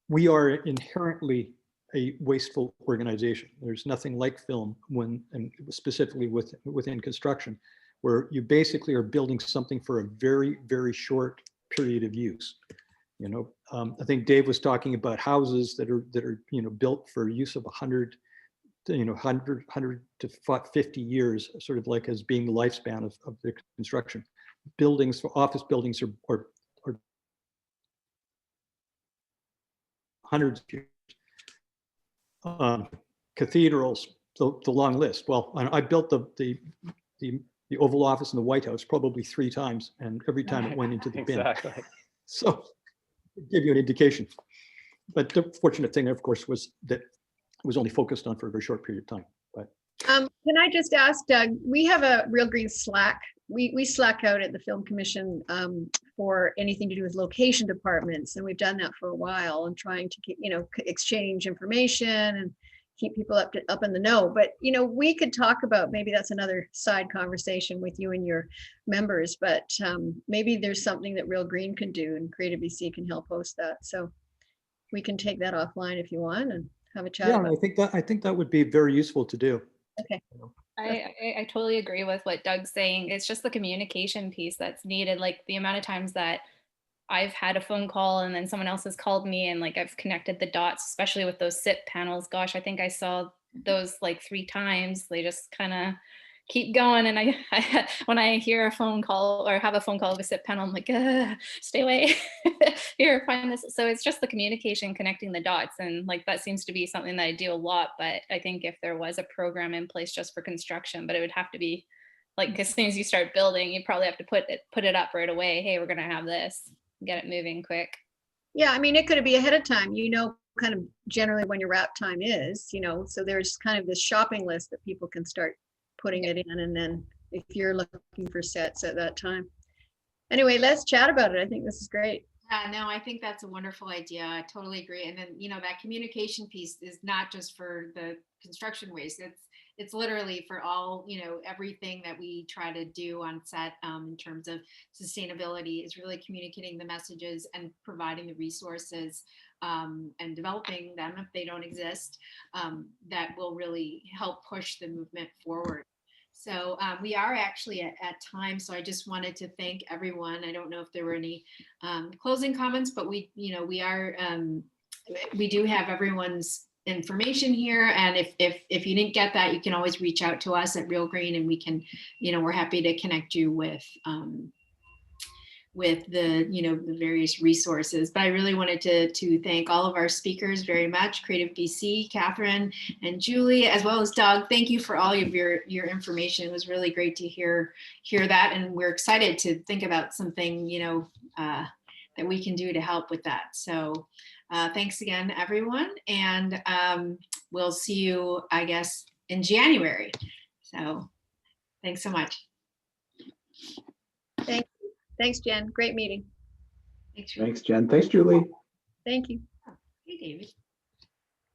we are inherently a wasteful organization. There's nothing like film and specifically within construction, where you basically are building something for a very, very short period of use. I think Dave was talking about houses that are built for use of 100 to 50 years, sort of like as being the lifespan of the construction. buildings, for office buildings, or hundreds of years. Cathedrals, the long list. Well, I built the Oval Office in the White House probably 3 times, and every time it went into the bin. Exactly. So it gave you an indication. But the fortunate thing, of course, was that it was only focused on for a very short period of time. But Can I just ask, Doug, we have a Real Green Slack. We Slack out at the Film Commission for anything to do with location departments. And we've done that for a while and trying to keep, exchange information and keep people up in the know. But, we could talk about, maybe that's another side conversation with you and your members, but maybe there's something that Real Green can do, and Creative BC can help host that. So we can take that offline if you want and have a chat. yeah, about I think that would be very useful to do. Okay. I totally agree with what Doug's saying. It's just the communication piece that's needed. Like the amount of times that I've had a phone call and then someone else has called me and like I've connected the dots, especially with those SIP panels. Gosh, I think I saw those like 3 times. They just kind of keep going. And I when I hear a phone call or have a phone call with a SIP panel, I'm like, stay away. Here, find this. So it's just the communication, connecting the dots. And like that seems to be something that I do a lot. But I think if there was a program in place just for construction, but it would have to be like as soon as you start building, you probably have to put it up right away. Hey, we're gonna have this. Get it moving quick. Yeah, I mean, it could be ahead of time, kind of generally when your wrap time is, so there's kind of this shopping list that people can start putting it in. And then if you're looking for sets at that time. Anyway, let's chat about it. I think this is great. Yeah, no, I think that's a wonderful idea. I totally agree. And then, that communication piece is not just for the construction waste. It's literally for all, everything that we try to do on set in terms of sustainability is really communicating the messages and providing the resources and developing them if they don't exist that will really help push the movement forward. So we are actually at time. So I just wanted to thank everyone. I don't know if there were any closing comments, but we do have everyone's information here. And if you didn't get that, you can always reach out to us at Real Green and we can, we're happy to connect you with the, the various resources. But I really wanted to thank all of our speakers very much, Creative BC, Catherine and Julie, as well as Doug. Thank you for all of your information. It was really great to hear that. And we're excited to think about something, that we can do to help with that. So thanks again, everyone. And we'll see you, I guess, in January. So thanks so much. Thanks, Jen. Great meeting. Thanks, Jen. Thanks, Julie. Thank you. Hey, David.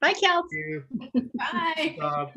Bye, Cal. Thank you. Bye. Good job.